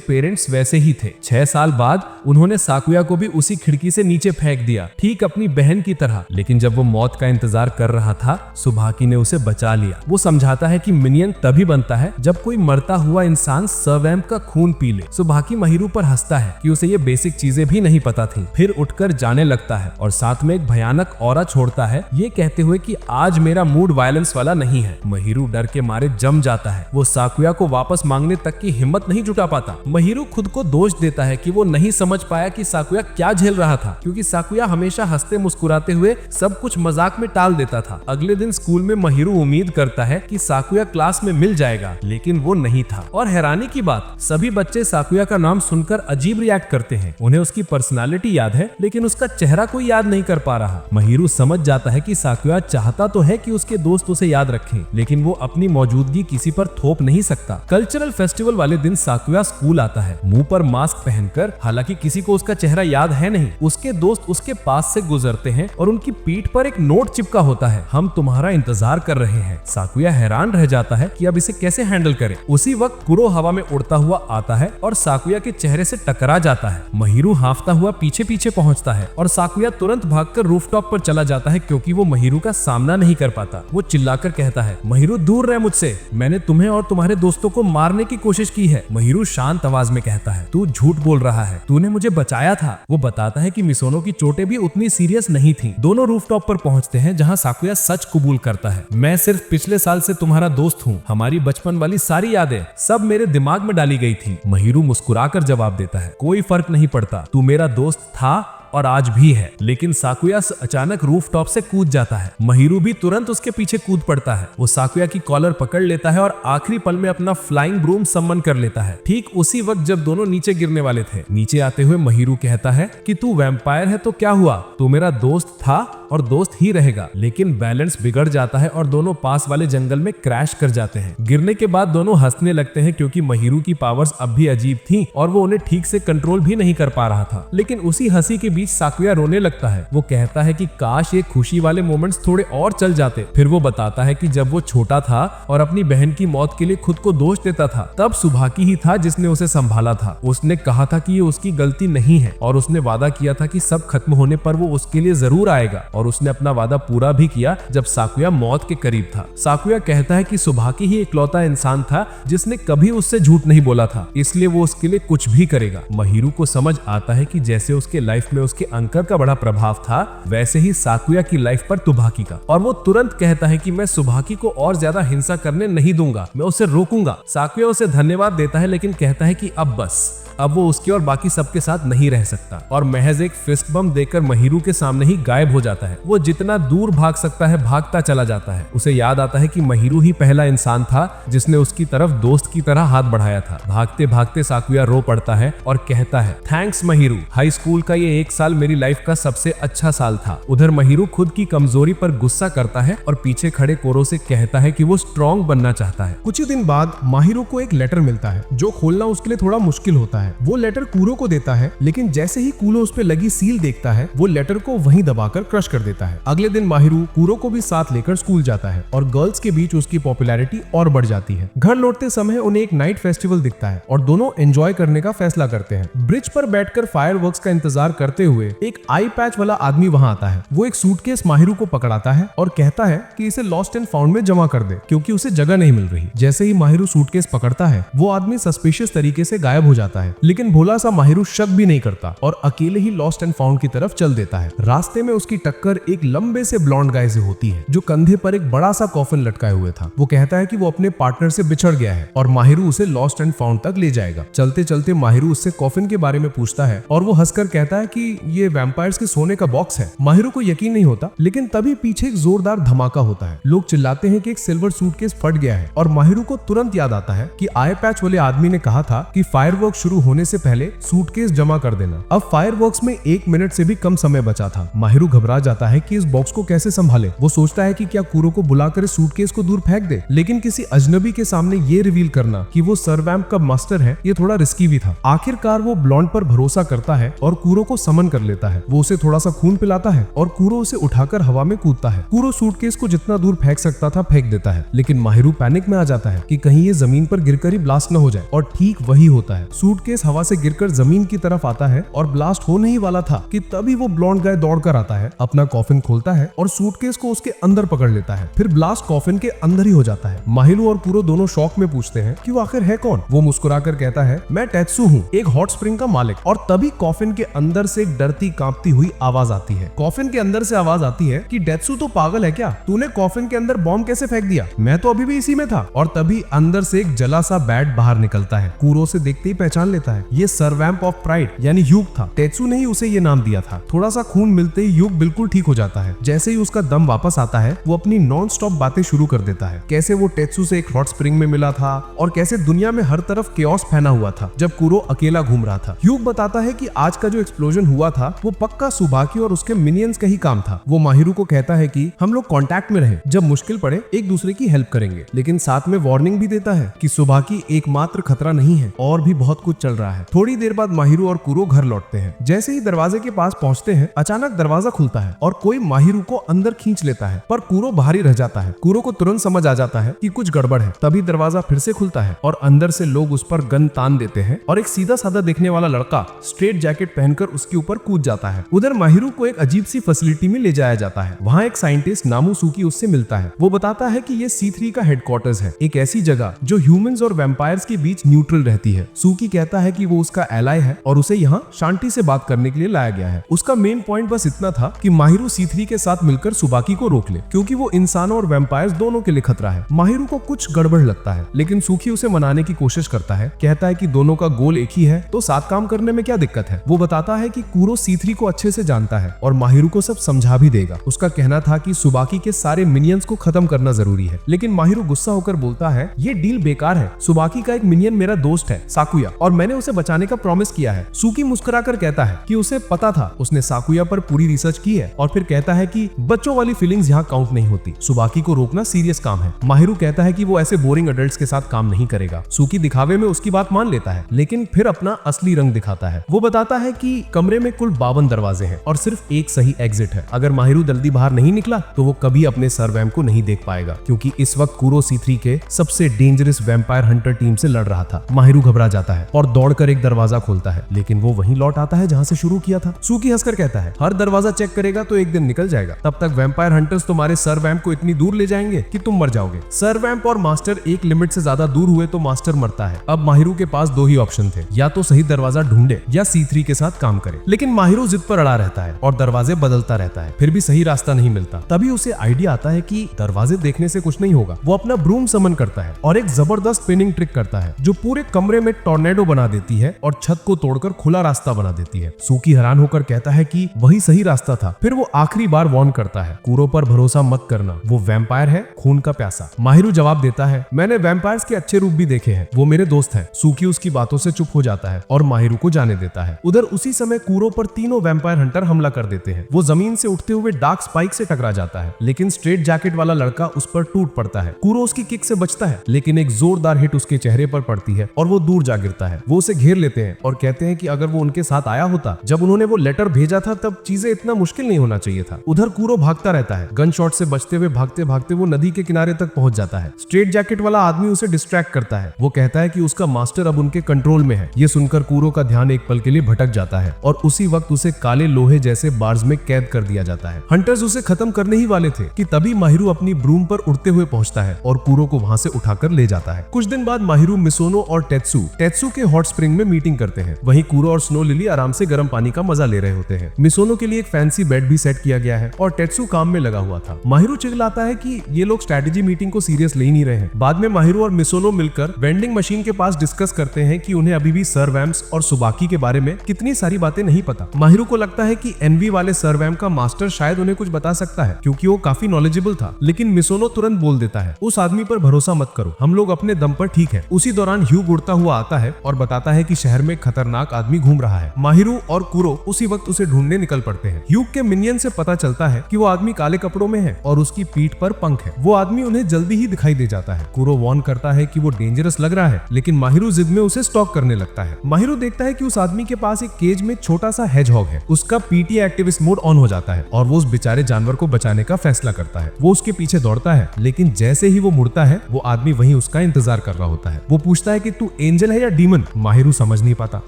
पेरेंट्स वैसे ही थे। 6 साल बाद उन्होंने साकुया को भी उसी खिड़की से नीचे फेंक दिया, ठीक अपनी बहन की तरह। लेकिन जब वो मौत का इंतजार कर रहा था, सुभाकी ने उसे बचा लिया। वो समझाता है कि मिनियन तभी बनता है जब कोई मरता हुआ इंसान सर्वैम्प का खून पी ले। सुभाकी महिरू पर हंसता है कि उसे ये बेसिक चीजें भी नहीं पता थी। फिर उठकर जाने लगता है और साथ में एक भयानक ऑरा छोड़ता है, ये कहते हुए कि आज मेरा मूड वायलेंस वाला नहीं है। महिरू डर के मारे जम जाता है। वो साकुया को वापस मांगने तक की हिम्मत नहीं जुटा पाता। महिरू खुद को दोष देता है कि वो नहीं समझ पाया कि साकुया क्या झेल रहा था, क्योंकि साकुया हमेशा हंसते मुस्कुराते हुए सब कुछ मजाक में टाल देता था। अगले दिन स्कूल में महिरू उम्मीद करता है कि साकुया क्लास में मिल जाएगा, लेकिन वो नहीं था। और हैरानी की बात, सभी बच्चे साकुया का नाम सुनकर अजीब रिएक्ट करते हैं। उन्हें उसकी पर्सनालिटी याद है, लेकिन उसका चेहरा कोई याद नहीं कर पा रहा। महिरू समझ जाता है कि साकुया चाहता तो है कि उसके दोस्त उसे याद रखें, लेकिन वो अपनी मौजूदगी किसी पर थोप नहीं सकता। कल्चरल फेस्टिवल वाले दिन साकुया स्कूल आता है, मुंह पर मास्क पहनकर। हालांकि किसी को उसका चेहरा याद है नहीं। उसके दोस्त उसके पास से गुजरते हैं और उनकी पीठ पर एक नोट चिपका होता है, हम तुम्हारा इंतजार कर रहे हैं। साकुया हैरान रह जाता है कि अब इसे कैसे हैंडल करे। उसी वक्त कुरो हवा में उड़ता हुआ आता है और साकुया के चेहरे से टकरा जाता है। महिरू हांफता हुआ पीछे पीछे पहुंचता है और साकुया तुरंत भागकर रूफटॉप पर चला जाता है, क्योंकि वो महिरू का सामना नहीं कर पाता। वो चिल्लाकर कहता है, महिरू दूर रह मुझसे, मैंने तुम्हें और तुम्हारे दोस्तों को मारने की कोशिश की है। महिरू शांत आवाज में कहता है, तू झूठ बोल रहा है, तूने मुझे बचाया था। वो बताता है कि मिसोनो की चोटें भी उतनी सीरियस नहीं थी। दोनों रूफटॉप पर पहुंचते हैं, जहां साकुया सच कबूल करता है, मैं सिर्फ पिछले साल से तुम्हारा दोस्त हूँ। हमारी बचपन वाली सारी यादें सब मेरे दिमाग में डाली गई थी। महिरू मुस्कुराकर जवाब देता है, कोई फर्क नहीं पड़ता, तू मेरा दोस्त था और आज भी है। लेकिन साकुया अचानक रूफटॉप से कूद जाता है। महिरू भी तुरंत उसके पीछे कूद पड़ता है। वो साकुया की कॉलर पकड़ लेता है और आखिरी पल में अपना फ्लाइंग ब्रूम सम्मन कर लेता है। ठीक उसी वक्त जब दोनों नीचे गिरने वाले थे, नीचे आते हुए महिरू कहता है कि तू वैम्पायर है तो क्या हुआ, तू मेरा दोस्त था और दोस्त ही रहेगा। लेकिन बैलेंस बिगड़ जाता है और दोनों पास वाले जंगल में क्रैश कर जाते हैं। गिरने के बाद दोनों हंसने लगते हैं, क्योंकि महिरू की पावर्स अब भी अजीब थी और वो उन्हें ठीक से कंट्रोल भी नहीं कर पा रहा था। लेकिन उसी हंसी के बीच साकुया रोने लगता है। वो कहता है कि काश ये खुशी वाले मोमेंट्स थोड़े और चल जाते। फिर वो बताता है कि जब वो छोटा था और अपनी बहन की मौत के लिए खुद को दोष देता था, तब सुभाकी ही था जिसने उसे संभाला था। उसने कहा था कि ये उसकी गलती नहीं है और उसने वादा किया था कि सब खत्म होने पर वो उसके लिए जरूर आएगा, और उसने अपना वादा पूरा भी किया जब साकुया मौत के करीब था। साकुया कहता है कि सुभाकी ही इकलौता इंसान था जिसने कभी उससे झूठ नहीं बोला था, इसलिए वो उसके लिए कुछ भी करेगा। महिरू को समझ आता है कि जैसे उसके लाइफ में उसके अंकल का बड़ा प्रभाव था, वैसे ही साकुया की लाइफ पर तुभाकी का। और वो तुरंत कहता है कि मैं सुभाकी को और ज्यादा हिंसा करने नहीं दूंगा, मैं उसे रोकूंगा। साकुया उसे धन्यवाद देता है, लेकिन कहता है कि अब बस, अब वो उसके और बाकी सबके साथ नहीं रह सकता, और महज एक फिस्ट बम देकर महिरू के सामने ही गायब हो जाता है। वो जितना दूर भाग सकता है भागता चला जाता है। उसे याद आता है कि महिरू ही पहला इंसान था जिसने उसकी तरफ दोस्त की तरह हाथ बढ़ाया था। भागते भागते साकुया रो पड़ता है और कहता है, थैंक्स महिरू, हाई स्कूल का ये 1 साल मेरी लाइफ का सबसे अच्छा साल था। उधर महिरू खुद की कमजोरी पर गुस्सा करता है और पीछे खड़े कोरो से कहता है कि वो स्ट्रॉन्ग बनना चाहता है। कुछ ही दिन बाद माहिरो को एक लेटर मिलता है जो खोलना उसके लिए थोड़ा मुश्किल होता है। वो लेटर कूरो को देता है, लेकिन जैसे ही कूरो उस पे लगी सील देखता है, वो लेटर को वहीं दबाकर क्रश कर देता है। अगले दिन माहिरू कूरो को भी साथ लेकर स्कूल जाता है और गर्ल्स के बीच उसकी पॉपुलैरिटी और बढ़ जाती है। घर लौटते समय उन्हें एक नाइट फेस्टिवल दिखता है और दोनों एंजॉय करने का फैसला करते हैं। ब्रिज पर बैठकर फायरवर्क्स का इंतजार करते हुए एक आई पैच वाला आदमी वहां आता है। वो एक सूटकेस माहिरू को पकड़ाता है और कहता है कि इसे लॉस्ट एंड फाउंड में जमा कर दे, क्योंकि उसे जगह नहीं मिल रही। जैसे ही माहिरू सूटकेस पकड़ता है, वो आदमी सस्पिशियस तरीके से गायब हो जाता है, लेकिन भोला सा माहिरू शक भी नहीं करता और अकेले ही लॉस्ट एंड फाउंड की तरफ चल देता है। रास्ते में उसकी टक्कर एक लंबे से ब्लॉन्ड गाय से होती है जो कंधे पर एक बड़ा सा कॉफिन लटकाए हुए था। वो कहता है कि वो अपने पार्टनर से बिछड़ गया है और माहिरू उसे लॉस्ट एंड फाउंड तक ले जाएगा। चलते चलते माहिरू उससे कॉफिन के बारे में पूछता है और वो हंसकर कहता है कि ये वैम्पायर्स के सोने का बॉक्स है। माहिरू को यकीन नहीं होता, लेकिन तभी पीछे एक जोरदार धमाका होता है। लोग चिल्लाते हैं कि एक सिल्वर सूटकेस फट गया है और माहिरू को तुरंत याद आता है कि आई पैच वाले आदमी ने कहा था कि फायरवर्क शुरू होने से पहले सूटकेस जमा कर देना। अब फायरवर्क्स में 1 मिनट से भी कम समय बचा था। माहिरू घबरा जाता है कि इस बॉक्स को कैसे संभाले। वो सोचता है कि क्या कूरो को बुलाकर इस सूटकेस को दूर फेंक दे, लेकिन किसी अजनबी के सामने ये रिवील करना कि वो सर्वैम्प का मास्टर है, ये थोड़ा रिस्की भी था। आखिरकार वो ब्लॉन्ड पर भरोसा करता है और कूरो को समन समन कर लेता है। वो उसे थोड़ा सा खून पिलाता है और कूरो उसे उठाकर हवा में कूदता है। कूरो सूटकेस को जितना दूर फेंक सकता था फेंक देता है, लेकिन माहिरू पैनिक में आ जाता है कि कहीं ये जमीन पर गिरकर ही ब्लास्ट न हो जाए, और ठीक वही होता है। सूटकेस हवा से गिरकर जमीन की तरफ आता है और ब्लास्ट होने ही वाला था कि तभी वो ब्लॉन्ड गाय दौड़कर आता है, अपना कॉफिन खोलता है और सूटकेस को उसके अंदर पकड़ लेता है। फिर ब्लास्ट कॉफिन के अंदर ही हो जाता है। माहिरू और कूरो दोनों शॉक में पूछते हैं कि वो आखिर है कौन। वो मुस्कुराकर कहता है, मैं टेत्सु हूँ, एक हॉट स्प्रिंग का मालिक। और तभी कॉफिन के अंदर से एक डरती कांपती हुई आवाज आती है। कॉफिन के अंदर से आवाज आती है कि टेत्सु तो पागल है क्या, तूने कॉफिन के अंदर बॉम्ब कैसे फेंक दिया, मैं तो अभी भी इसी में था। और तभी अंदर से एक जला सा बैट बाहर निकलता है। कूरो से देखते ही पहचान लेता है, ये सर्वैम्प ऑफ प्राइड यानी ह्यूग था। टेत्सु ने ही उसे ये नाम दिया था। थोड़ा सा खून मिलते ही ह्यूग बिल्कुल ठीक हो जाता है। जैसे ही उसका दम वापस आता है, वो अपनी नॉन स्टॉप बातें शुरू कर देता है, कैसे वो टेत्सु से एक हॉट स्प्रिंग में मिला था और कैसे दुनिया में हर तरफ केओस फैला हुआ था जब कूरो अकेला घूम रहा था। ह्यूग बताता है कि आज का जो एक्सप्लोजन हुआ था वो पक्का सुबाकी और उसके मिनियंस का ही काम था। वो माहिरू को कहता है कि हम लोग कांटेक्ट में रहे, जब मुश्किल पड़े एक दूसरे की हेल्प करेंगे, लेकिन साथ में वार्निंग भी देता है कि सुबाकी एकमात्र खतरा नहीं है और भी बहुत कुछ चल रहा है। थोड़ी देर बाद माहिरू और कूरो घर लौटते हैं। जैसे ही दरवाजे के पास पहुंचते हैं, अचानक दरवाजा खुलता है और कोई माहिरू को अंदर खींच लेता है, पर कूरो बाहर ही रह जाता है। कूरो को तुरंत समझ आ जाता है कि कुछ गड़बड़ है। तभी दरवाजा फिर से खुलता है और अंदर से लोग उस पर गन तान देते हैं और एक सीधा साधा दिखने वाला लड़का स्ट्रेट जैकेट पहनकर उसके ऊपर कूद जाता है। उधर माहिरू को एक अजीब सी फैसिलिटी में ले जाया जाता है। वहाँ एक साइंटिस्ट नामुसुकी उससे मिलता है। वो बताता है कि ये C3 का हेडक्वार्टर्स है, एक ऐसी जगह जो ह्यूमंस और वैम्पायर्स के बीच न्यूट्रल रहती है। सुकी कहता है कि वो उसका एलाय है और उसे यहाँ शांति से बात करने के लिए लाया गया है। उसका मेन पॉइंट बस इतना था कि माहिरू C3 के साथ मिलकर सुबाकी को रोक ले, क्योंकि वो इंसानों और वैम्पायर्स दोनों के लिए खतरा है। माहिरू को कुछ गड़बड़ लगता है, लेकिन सुकी उसे मनाने की कोशिश करता है। कहता है कि दोनों का गोल एक ही है, तो साथ काम करने में क्या दिक्कत है। वो बताता है कि कूरो C3 को अच्छे से जानता है और माहिरू को सब समझा भी देगा। उसका कहना था कि सुबाकी के सारे मिनियंस को खत्म करना जरूरी है, लेकिन माहिरू गुस्सा होकर बोलता है, ये डील बेकार है। सुबाकी का एक मिनियन मेरा दोस्त है साकुया, और मैंने उसे बचाने का प्रॉमिस किया है। सुकी मुस्कुराकर कहता है कि उसे पता था, उसने साकुया पर पूरी रिसर्च की है, और फिर कहता है कि बच्चों वाली फीलिंग्स यहाँ काउंट नहीं होती। सुबाकी को रोकना सीरियस काम है। माहिरू कहता है कि वो ऐसे बोरिंग एडल्ट्स के साथ काम नहीं करेगा। सुकी दिखावे में उसकी बात मान लेता है, लेकिन फिर अपना असली रंग दिखाता है। वो बताता है कि कमरे में कुल 52 दरवाजे हैं और सिर्फ एक सही एग्जिट है। अगर माहिरू जल्दी बाहर नहीं निकला तो वो कभी अपने सर्वैम्प को नहीं देख पाएगा, क्योंकि इस वक्त कूरो C3 के सबसे डेंजरस वैम्पायर हंटर टीम से लड़ रहा था। माहिरू घबरा जाता है और दौड़कर एक दरवाजा खोलता है, लेकिन वो वहीं लौट आता है जहां से शुरू किया था। सुकी हंसकर कहता है, हर दरवाजा चेक करेगा तो एक दिन निकल जाएगा, तब तक वैम्पायर हंटर्स तुम्हारे सर्वैम्प को इतनी दूर ले जाएंगे कि तुम मर जाओगे। सर्वैम्प और मास्टर एक लिमिट से ज्यादा दूर हुए तो मास्टर मरता है। अब माहिरू के पास दो ही ऑप्शन थे, या तो सही दरवाजा ढूंढे या C3 के साथ काम करे। लेकिन माहिरू जिद पर अड़ा रहता है और दरवाजे बदलता रहता है, फिर भी सही रास्ता नहीं मिलता। तभी उसे आइडिया आता है कि दरवाजे देखने से कुछ नहीं होगा। वो अपना ब्रूम समन करता है और एक जबरदस्त स्पिनिंग ट्रिक करता है जो पूरे कमरे में टॉर्नेडो बना देती है और छत को तोड़कर खुला रास्ता बना देती है। सुकी हैरान होकर कहता है कि वही सही रास्ता था। फिर वो आखिरी बार वार्न करता है, कूरो पर भरोसा मत करना, वो वैम्पायर है, खून का प्यासा। माहिरू जवाब देता है, मैंने वैम्पायर्स के अच्छे रूप भी देखे हैं, वो मेरे दोस्त हैं। सुकी उसकी बातों से चुप हो जाता है और माहिरू को जाने देता है। उधर उसी समय कूरो पर तीनों वैम्पायर हंटर हमला कर देते हैं। वो जमीन से उठते हुए डार्क स्पाइक से टकरा जाता है, लेकिन स्ट्रेट जैकेट वाला लड़का उस पर टूट पड़ता है। कूरो उसकी किक से बचता है, लेकिन एक जोरदार हिट उसके चेहरे पर पड़ती है और वो दूर जा गिरता है। वो उसे घेर लेते हैं और कहते हैं कि अगर वो उनके साथ आया होता जब उन्होंने वो लेटर भेजा था, तब चीजें इतना मुश्किल नहीं होना चाहिए था। उधर कूरो भागता रहता है। गन शॉट से बचते हुए भागते भागते वो नदी के किनारे तक पहुंच जाता है। स्ट्रेट जैकेट वाला आदमी उसे डिस्ट्रैक्ट करता है। वो कहता है कि उसका मास्टर अब उनके कंट्रोल में है। ये सुनकर कूरो का ध्यान एक पल के लिए भटक जाता है और उसी वक्त उसे काले लोहे जैसे बार्स में कैद कर दिया जाता है। हंटर्स उसे खत्म करने ही वाले थे कि तभी माहिरू अपनी ब्रूम पर उड़ते हुए पहुंचता है और कूरो को वहां से उठाकर ले जाता है। कुछ दिन बाद माहिरू मिसोनो और टेत्सु के हॉट स्प्रिंग में मीटिंग करते हैं। वहीं कूरो और स्नो लिली आराम से गर्म पानी का मजा ले रहे होते हैं। मिसोनो के लिए एक फैंसी बेड भी सेट किया गया है और टेत्सु काम में लगा हुआ था। माहिरू चिल्लाता है कि ये लोग स्ट्रेटेजी मीटिंग को सीरियस ले ही नहीं रहे हैं। बाद में माहिरू और मिसोनो मिलकर वेंडिंग मशीन के पास डिस्कस करते हैं कि उन्हें अभी भी सर्वैम्प्स और सुबाकी के बारे में कितनी सारी बातें नहीं पता। माहिरू को लगता है कि एनवी वाले सर्वैम्प का मास्टर शायद उन्हें कुछ बता सकता है, क्योंकि वो काफी नॉलेजेबल था। लेकिन मिसोनो तुरंत बोल देता है, उस आदमी पर भरोसा मत करो, हम लोग अपने दम पर ठीक है। उसी दौरान ह्यूग उड़ता हुआ आता है और बताता है कि शहर में खतरनाक आदमी घूम रहा है। माहिरू और कूरो उसी वक्त उसे ढूंढने निकल पड़ते हैं। ह्यूग के मिनियन से पता चलता है कि वो आदमी काले कपड़ों में है और उसकी पीठ पर पंख है। वो आदमी उन्हें जल्दी ही दिखाई दे जाता है। कूरो वार्न करता है कि वो डेंजरस लग रहा है, लेकिन माहिरू जिद में उसे स्टॉक करने लगता है। माहिरू देखता है कि उस आदमी के पास एक केज में छोटा सा हेजहॉग है, उसका पीटी एक्टिविस्ट मोड ऑन हो जाता है और वो उस बेचारे जानवर को बचाने का फैसला करता है। वो उसके पीछे दौड़ता है, लेकिन जैसे ही वो मुड़ता है वो आदमी वहीं उसका इंतजार कर रहा होता है। वो पूछता है कि तू एंजल है या डीमन? माहिरू समझ नहीं पाता।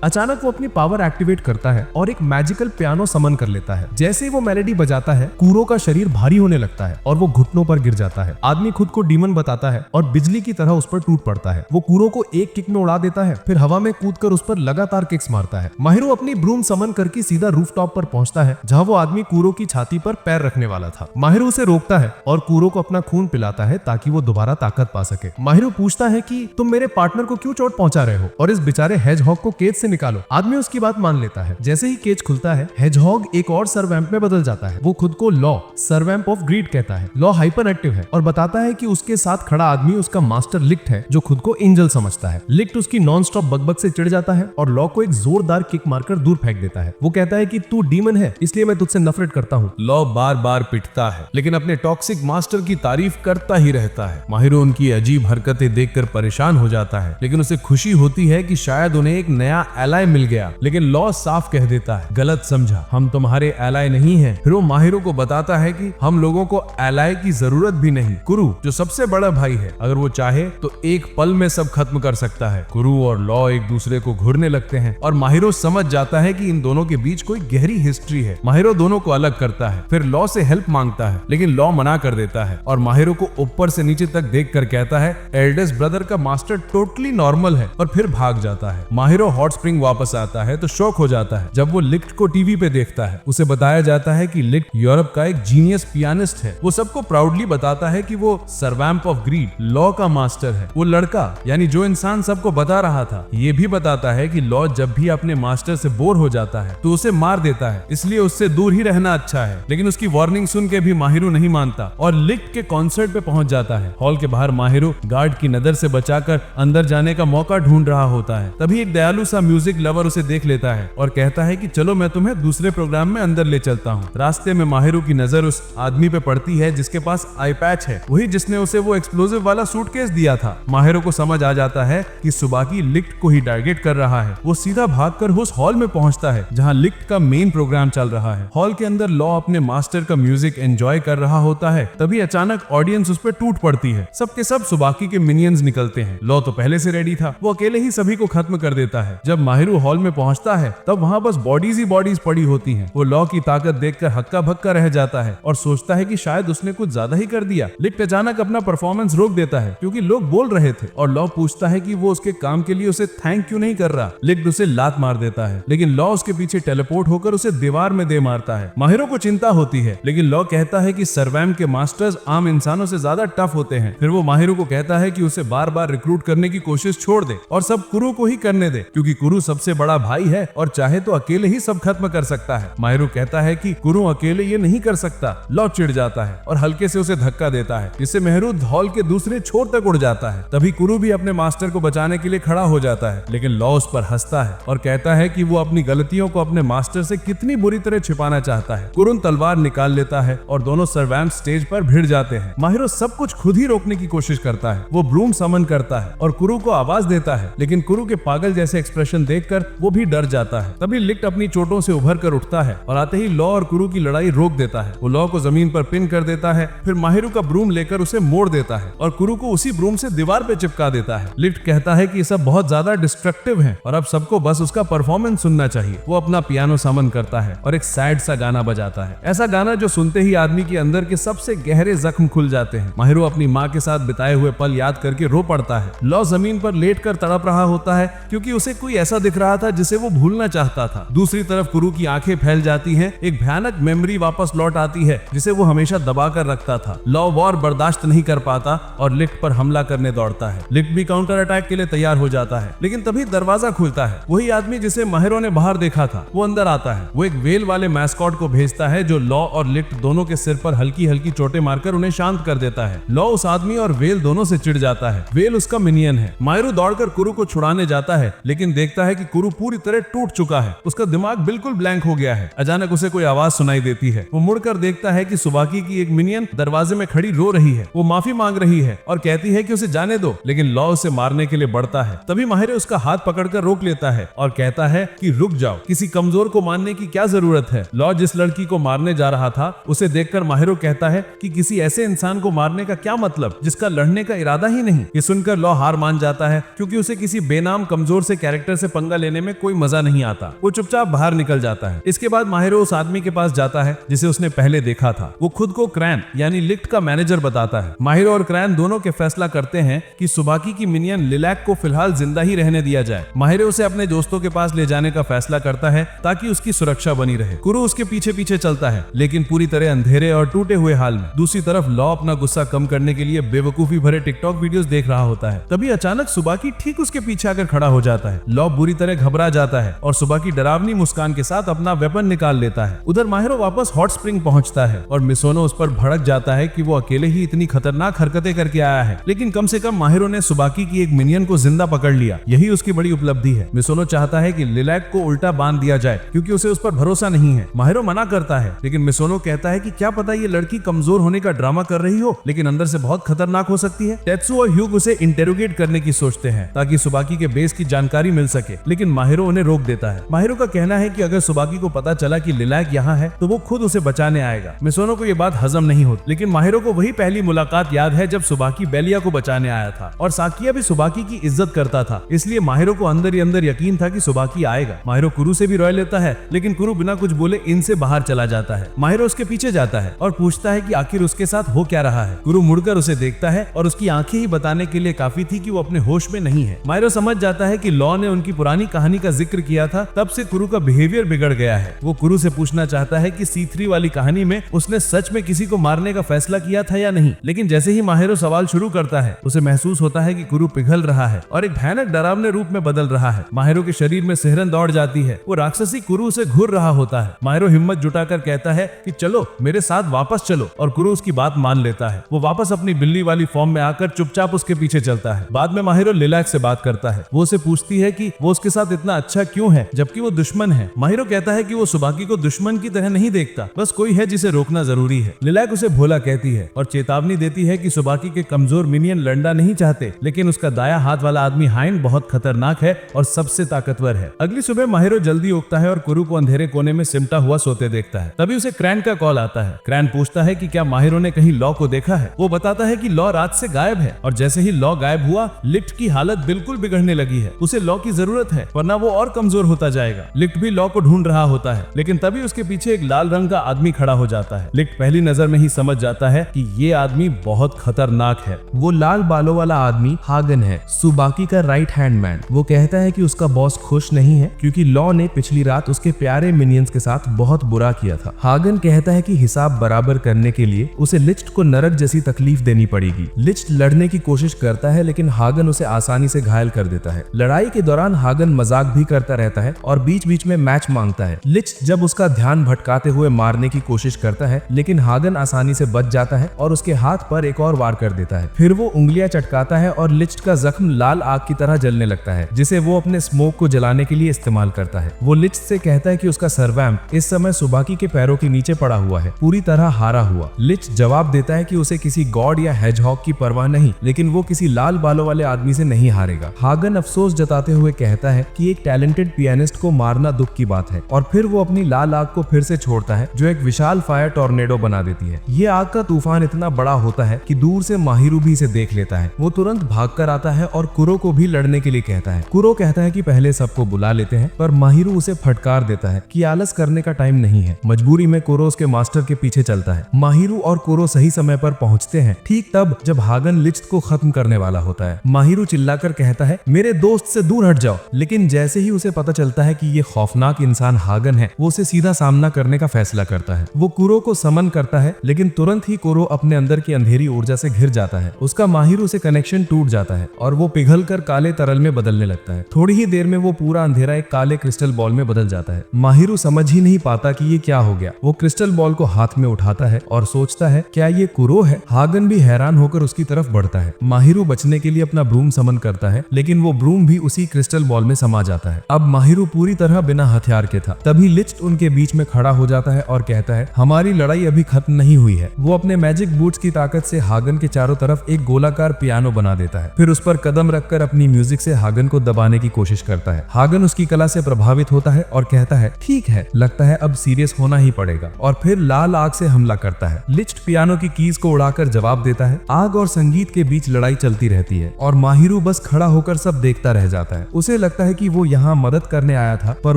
अचानक वो अपनी पावर एक्टिवेट करता है और एक मैजिकल पियानो समन कर लेता है। जैसे ही वो मेलोडी बजाता है, कूरो का शरीर भारी होने लगता है और वो घुटनों पर गिर जाता है। आदमी खुद को डीमन बताता है और बिजली की तरह उस पर टूट पड़ता है। वो कूरो को एक किक में उड़ा देता है, फिर हवा में कूदकर उस पर लगातार किक्स मारता है। माहिरू अपनी ब्रूम समन करके सीधा रूफटॉप पर पहुंचता है, जहां वो आदमी कूरो की छाती पर पैर रखने वाला था। माहिरू उसे रोकता है और कूरो को अपना खून पिलाता है ताकि वो दोबारा ताकत पा सके। माहिरू पूछता है कि तुम मेरे पार्टनर को क्यों चोट पहुंचा रहे हो और इस बेचारे हेजहॉग को केज से निकालो। आदमी उसकी बात मान लेता है। जैसे ही केज खुलता है, हेजहॉग एक और सर्वैम्प में बदल जाता है। वो खुद को लॉ, सर्वैम्प ऑफ ग्रीड कहता है। लॉ हाइपर एक्टिव है और बताता है कि उसके साथ खड़ा आदमी उसका मास्टर लिक्ट है, जो खुद को एंजल समझता है। लिक्ट उसकी नॉन स्टॉप बकबक से चिढ़ जाता है और लॉ को एक जोरदार किक मारकर दूर फेंक देता है। वो कहता है कि तू डीमन है, इसलिए मैं तुझसे नफरत करता हूँ। लॉ बार बार पिटता है, लेकिन अपने टॉक्सिक मास्टर की तारीफ करता ही रहता है। माहिरो उनकी अजीब हरकतें देखकर परेशान हो जाता है, लेकिन उसे खुशी होती है कि शायद उन्हें एक नया एलाय मिल गया। लेकिन लॉ साफ कह देता है, गलत समझा, हम तुम्हारे एलाय नहीं हैं। फिर वो माहिरो को बताता है कि हम लोगों को एलाय की जरूरत भी नहीं। कुरु जो सबसे बड़ा भाई है, अगर वो चाहे तो एक पल में सब खत्म कर सकता है। कुरु और लॉ एक दूसरे को घूरने लगते हैं और माहिरो समझ जाता है कि इन दोनों के बीच कोई गहरी हिस्ट्री है। माहिरो दोनों को अलग करता है, फिर लॉ से हेल्प मांगता है, लेकिन लॉ मना कर देता है और माहिरो को ऊपर से नीचे तक देखकर कहता है एल्डेस्ट ब्रदर का मास्टर टोटली नॉर्मल है, और फिर भाग जाता है। माहिरो हॉट स्प्रिंग वापस आता है तो शॉक हो जाता है जब वो लिक्ट को टीवी पे देखता है। उसे बताया जाता है कि लिक्ट यूरोप का एक जीनियस पियानिस्ट है। वो सबको प्राउडली बताता है कि वो सर्वैम्प ऑफ ग्रीड, लॉ का मास्टर है। वो लड़का यानी जो इंसान सबको बता रहा था, ये भी बताता है कि लॉ जब भी अपने मास्टर से बोर हो जाता है तो उसे मार देता है, इसलिए उससे दूर ही रहना अच्छा है। लेकिन उसकी वार्निंग सुन के भी माहिरो नहीं मानता और लिक्ट के कॉन्सर्ट पे पहुंच जाता है। हॉल के बाहर माहिरो गार्ड की नजर से बचाकर अंदर जाने का मौका ढूंढ रहा होता है। तभी एक दयालु सा म्यूजिक लवर उसे देख लेता है और कहता है कि चलो मैं तुम्हें दूसरे प्रोग्राम में अंदर ले चलता हूँ। रास्ते में माहिरो की नजर उस आदमी पे पड़ती है जिसके पास आई पैच है, वही जिसने उसे वो एक्सप्लोजिव वाला सूटकेस दिया था। माहिरो को समझ आ जाता है कि सुबाकी लिक्ट को ही टारगेट कर रहा है। वो सीधा भागकर उस हॉल में पहुंचता है जहां लिक्ट का मेन प्रोग्राम चल रहा है। हॉल के अंदर लॉ अपने मास्टर का म्यूजिक एंजॉय कर रहा होता है। तभी अचानक ऑडियंस उस पर टूट पड़ती है। सबके सब सुबाकी के मिनियंस निकलते हैं। लॉ तो पहले से रेडी था, वो अकेले ही सभी को खत्म कर देता है। जब माहिरो हॉल में पहुंचता है तब वहां बस बॉडीज ही बॉडीज पड़ी होती हैं। वो लॉ की ताकत देखकर हक्का भक्का रह जाता है और सोचता है कि शायद उसने कुछ ज्यादा ही कर दिया। लिक्ट अचानक अपना परफॉर्मेंस रोक देता है क्योंकि लोग बोल रहे थे और लॉ पूछता है कि वो उसके काम के लिए उसे थैंक क्यों नहीं कर रहा। लिक्ट उसे लात मार देता है, लेकिन लॉ उसके पीछे टेलीपोर्ट होकर उसे दीवार में दे मारता है। माहिरो को चिंता होती है, लेकिन लॉ कहता है कि सर्वैम्प के मास्टर्स आम इंसानों से ज्यादा टफ होते हैं। फिर वो माहिरो को कहता है कि उसे बार बार रिक्रूट करने की कोशिश छोड़ दे और सब कुरु को ही करने दे, क्योंकि कुरु सबसे बड़ा भाई है और चाहे तो अकेले ही सब खत्म कर सकता है। माहिरो कहता है कि कुरु अकेले ये नहीं कर सकता। लॉ चिढ़ जाता है और हल्के से उसे धक्का देता है, जिससे मेहरू हॉल के दूसरे छोर तक उड़ जाता है। तभी कुरु भी अपने मास्टर को बचाने के लिए खड़ा हो जाता है, लेकिन लॉ उस पर हंसता है और कहता है कि वो अपनी गलतियों को अपने मास्टर से कितनी बुरी तरह छिपाना चाहता है। कुरुन तलवार निकाल लेता है और दोनों सर्वैम्प स्टेज पर भिड़ जाते हैं। माहिरो सब कुछ खुद ही रोकने की कोशिश करता है। वो ब्रूम समन करता है और कुरु को आवाज देता है, लेकिन कुरु के पागल जैसे एक्सप्रेशन देखकर वो भी डर जाता है। तभी लिक्ट अपनी चोटों से उभर कर उठता है और आते ही लॉ और कुरु की लड़ाई रोक देता है। वो लॉ को जमीन पर पिन कर देता है, फिर माहिरो का ब्रूम लेकर उसे मोड़ देता है और कुरु को उसी ब्रूम से दीवार पे चिपका देता है। लिक्ट कहता है कि ये सब बहुत ज्यादा डिस्ट्रक्टिव है और अब सबको बस उसका परफॉर्मेंस सुनना चाहिए। वो अपना पियानो समन करता है और एक सैड सा गाना बजाता है, ऐसा गाना जो सुनते ही आदमी के अंदर के सबसे गहरे जख्म खुल जाते हैं। माहिरो अपनी माँ के साथ बिताए हुए पल याद करके रो पड़ता है। लॉ जमीन पर लेट कर तड़प रहा होता है क्योंकि उसे कोई ऐसा दिख रहा था जिसे वो भूलना चाहता था। दूसरी तरफ कुरु की आंखें फैल जाती हैं, एक भयानक मेमोरी वापस लौट आती है जिसे वो हमेशा दबा कर रखता था। लॉ वॉर बर्दाश्त नहीं कर पाता और लिक्ट पर हमला करने दौड़ता है। लिक्ट भी काउंटर अटैक के लिए तैयार हो जाता है, लेकिन तभी दरवाजा खुलता है। वही आदमी जिसे माहिरो ने बाहर देखा था वो अंदर आता है। वो एक वेल वाले मैस्कॉट को भेजता है जो लॉ और लिक्ट दोनों के सिर पर हल्की हल्की चोटें मारकर उन्हें शांत कर देता है। लॉ उस आदमी और वेल दोनों से चिढ़ जाता है। वेल उसका मिनियन है। माहिरो दौड़कर कुरु को छुड़ाने जाता है, लेकिन देखता है कि कुरु पूरी तरह टूट चुका है। उसका दिमाग बिल्कुल ब्लैंक हो गया है। अचानक उसे कोई आवाज सुनाई देती है। वो मुड़कर देखता है कि सुबाकी की एक मिनियन दरवाजे में खड़ी रो रही है। वो माफी मांग रही है और कहती है कि उसे जाने दो, लेकिन लॉ उसे मारने के लिए बढ़ता है। तभी माहिरो उसका हाथ पकड़कर रोक लेता है और कहता है कि रुक जाओ, किसी कमजोर को मारने की क्या जरूरत है। लॉ जिस लड़की को मारने जा रहा था उसे देखकर माहिरो कहता है कि किसी ऐसे इंसान को मारने का क्या मतलब जिसका लड़ने का इरादा ही नहीं। ये सुनकर लॉ हार मान जाता है क्योंकि उसे किसी बेनाम कमजोर से कैरेक्टर से पंगा लेने में कोई मजा नहीं आता। वो चुपचाप बाहर निकल जाता है। इसके बाद माहिरो उस आदमी के पास जाता है जिसे उसने पहले देखा था। वो खुद को क्रैन यानी लिक्ट का मैनेजर बताता है। माहिरो और क्रैन दोनों के फैसला करते हैं कि सुबाकी की मिनियन लिलैक को फिलहाल जिंदा ही रहने दिया जाए। माहिरो उसे अपने दोस्तों के पास ले जाने का फैसला करता है ताकि उसकी सुरक्षा बनी रहे। कुरु उसके पीछे पीछे चलता है लेकिन पूरी तरह अंधेरे और टूटे हुए हाल में। दूसरी तरफ लॉ अपना गुस्सा कम करने के लिए बेवकूफी भरे टिकटॉक वीडियोस देख रहा होता है। तभी अचानक सुबाकी ठीक उसके पीछे आकर खड़ा हो जाता है। लॉ बुरी तरह घबरा जाता है और सुबाकी डरावनी मुस्कान के साथ अपना वेपन निकाल लेता है। उधर माहिरो वापस हॉट स्प्रिंग पहुंचता है और मिसोनो उस पर भड़क जाता है कि वो अकेले ही इतनी खतरनाक हरकतें करके आया है, लेकिन कम से कम माहिरो ने सुबाकी की एक मिनियन को जिंदा पकड़ लिया। यही उसकी बड़ी उपलब्धि है। मिसोनो चाहता है कि लिलैक को उल्टा बांध दिया जाए क्योंकि उसे उस पर भरोसा नहीं है। माहिरो मना करता है लेकिन मिसोनो कहता है कि क्या पता ये लड़की कमजोर होने का ड्रामा कर रही हो लेकिन अंदर से बहुत खतरनाक हो सकती है। टेत्सु और ह्यूग उसे इंटेरोगेट करने की सोचते हैं ताकि सुबाकी के बेस की जानकारी मिल सके, लेकिन माहिरो उन्हें रोक देता है। माहिरो का कहना है कि अगर सुबाकी को पता चला कि लिलैक यहाँ है तो वो खुद उसे बचाने आएगा। मिसोनो को ये बात हजम नहीं होती, लेकिन माहिरो को वही पहली मुलाकात याद है जब सुबाकी बेलिया को बचाने आया था और साकिया भी सुबाकी की इज्जत करता था, इसलिए माहिरो को अंदर ही अंदर यकीन था कि सुबाकी आएगा। माहिरो कुरु से भी रॉय लेता है लेकिन कुरु बिना कुछ बोले इनसे बाहर चला जाता है। माहिरो उसके पीछे जाता है और पूछता है कि आखिर उसके साथ हो क्या रहा है। कुरु मुड़कर उसे देखता है और उसकी आंखें ही बताने के लिए काफी थी कि वो अपने होश में नहीं है। माहिरो समझ जाता है कि लॉ ने उनकी पुरानी कहानी का जिक्र किया था, तब से कुरु का बिहेवियर बिगड़ गया है। वो कुरु से पूछना चाहता है कि C3 वाली कहानी में उसने सच में किसी को मारने का फैसला किया था या नहीं, लेकिन जैसे ही माहिरो सवाल शुरू करता है उसे महसूस होता है कि कुरु पिघल रहा है और एक भयानक डरावने रूप में बदल रहा है। माहिरो के शरीर में सिहरन दौड़ जाती है। वो राक्षसी कुरु से घूर रहा होता है। माहिरो हिम्मत जुटाकर कहता है कि चलो मेरे साथ वापस चलो और कुरु उसकी बात मान लेता है। वो वापस अपनी बिल्ली वाली फॉर्म में आकर चुपचाप उसके पीछे चलता है। बाद में माहिरो लिलैक से बात करता है। वो उसे पूछती है कि वो उसके साथ इतना अच्छा क्यों है जबकि वो दुश्मन है। माहिरो कहता है कि वो सुबाकी को दुश्मन की तरह नहीं देखता, बस कोई है जिसे रोकना जरूरी है। लिलैक उसे भोला कहती है और चेतावनी देती है कि सुबाकी के कमजोर मिनियन लड़ना नहीं चाहते, लेकिन उसका दाया हाथ वाला आदमी हाइन बहुत खतरनाक है और सबसे ताकतवर है। अगली सुबह माहिरो जल्दी उठता है और कुरु को अंधेरे कोने में सिमटा हुआ सोते देखता है। तभी उसे क्रैन का कॉल आता है। क्रैन पूछता है कि क्या माहिरो ने कहीं लॉ को देखा है। वो बताता है कि लॉ रात से गायब है और जैसे ही लॉ गायब हुआ लिफ्ट की हालत बिल्कुल बिगड़ने लगी है। उसे लॉ की जरूरत है वरना वो और कमजोर होता जाएगा। लिफ्ट भी लॉ को ढूंढ रहा होता है, लेकिन तभी उसके पीछे एक लाल रंग का आदमी खड़ा हो जाता है। लिफ्ट पहली नजर में ही समझ जाता है कि ये आदमी बहुत खतरनाक है। वो लाल बालों वाला आदमी हागन है, सुबाकी का राइट हैंड मैन। वो कहता है कि उसका बॉस खुश नहीं है क्योंकि लॉ ने पिछली रात उसके प्यारे मिनियंस के साथ बहुत बुरा किया था। हागन कहता है कि हिसाब बराबर करने के लिए उसे लिस्ट को नरक जैसी तकलीफ देनी पड़ेगी। लिस्ट लड़ने की कोशिश करता है लेकिन हागन उसे आसानी से घायल कर देता है। लड़ाई के दौरान हागन मजाक भी करता रहता है और बीच बीच में मैच मांगता है। लिस्ट जब उसका ध्यान भटकाते हुए मारने की कोशिश करता है लेकिन हागन आसानी से बच जाता है और उसके हाथ पर एक और वार कर देता है। फिर वो उंगलियां चटकाता है और लिस्ट का जख्म लाल आग की तरह जलने लगता है जिसे वो अपने स्मोक को जलाने के लिए इस्तेमाल करता है। वो लिस्ट से कहता है कि उसका सर्वैम्प इस समय सुबाकी के पैरों के नीचे पड़ा हुआ है, पूरी तरह हारा हुआ। लिस्ट जवाब देता है कि उसे किसी गॉड या हेजहॉग की परवाह नहीं, लेकिन वो किसी लाल बालों वाले आदमी से नहीं हारेगा। हागन अफसोस जताते हुए कहता है कि एक टैलेंटेड पियानिस्ट को मारना दुख की बात है और फिर वो अपनी लाल आग को फिर से छोड़ता है जो एक विशाल फायर टॉर्नेडो बना देती है। ये आग का तूफान इतना बड़ा होता है कि दूर से माहिरू भी इसे देख लेता है। वो तुरंत भागकर आता है और कुरो को भी लड़ने के लिए कहता है। कुरो कहता है कि पहले सबको बुला लेते हैं, पर माहिरू उसे फटकार देता है कि आलस करने का टाइम नहीं है। मजबूरी में कुरो उसके मास्टर के पीछे चलता है। माहिरू और कुरो सही समय पर पहुंचते हैं, ठीक तब जब हागन लिस्ट को खत्म करने वाला होता है। माहिरू चिल्लाकर कहता है मेरे दोस्त से दूर हट जाओ, लेकिन जैसे ही उसे पता चलता है कि ये खौफनाक इंसान हागन है, वो उसे सीधा सामना करने का फैसला करता है। वो कुरो को समन करता है लेकिन तुरंत ही कुरो अपने अंदर की अंधेरी ऊर्जा से घिर जाता है। उसका माहिरू से कनेक्शन टूट जाता है और वो पिघलकर काले तरल में बदलने लगता है। थोड़ी ही देर में वो पूरा अंधेरा एक काले क्रिस्टल बॉल में बदल जाता है। माहिरू समझ ही नहीं पाता कि ये क्या हो गया। वो क्रिस्टल बॉल को हाथ में उठाता है और सोचता है क्या ये कुरो है। हागन भी हैरान होकर उसकी तरफ बढ़ता है। माहिरू बचने के लिए अपना ब्रूम समन करता है लेकिन वो ब्रूम भी उसी क्रिस्टल बॉल में समा जाता है। अब माहिरू पूरी तरह बिना हथियार के था। तभी लिस्ट उनके बीच में खड़ा हो जाता है और कहता है हमारी लड़ाई अभी खत्म नहीं हुई है। वो अपने मैजिक बूट्स की ताकत से हागन के चारों तरफ एक गोलाकार पियानो बना देता है। फिर उस पर कदम रखकर अपनी म्यूजिक से हागन को दबाने की कोशिश करता है। हागन उसकी कला से प्रभावित प्रभावित होता है और कहता है ठीक है, लगता है अब सीरियस होना ही पड़ेगा, और फिर लाल आग से हमला करता है। लिस्ट पियानो की कीज को उड़ाकर जवाब देता है। आग और संगीत के बीच लड़ाई चलती रहती है और माहिरू बस खड़ा होकर सब देखता रह जाता है। उसे लगता है कि वो यहाँ मदद करने आया था, पर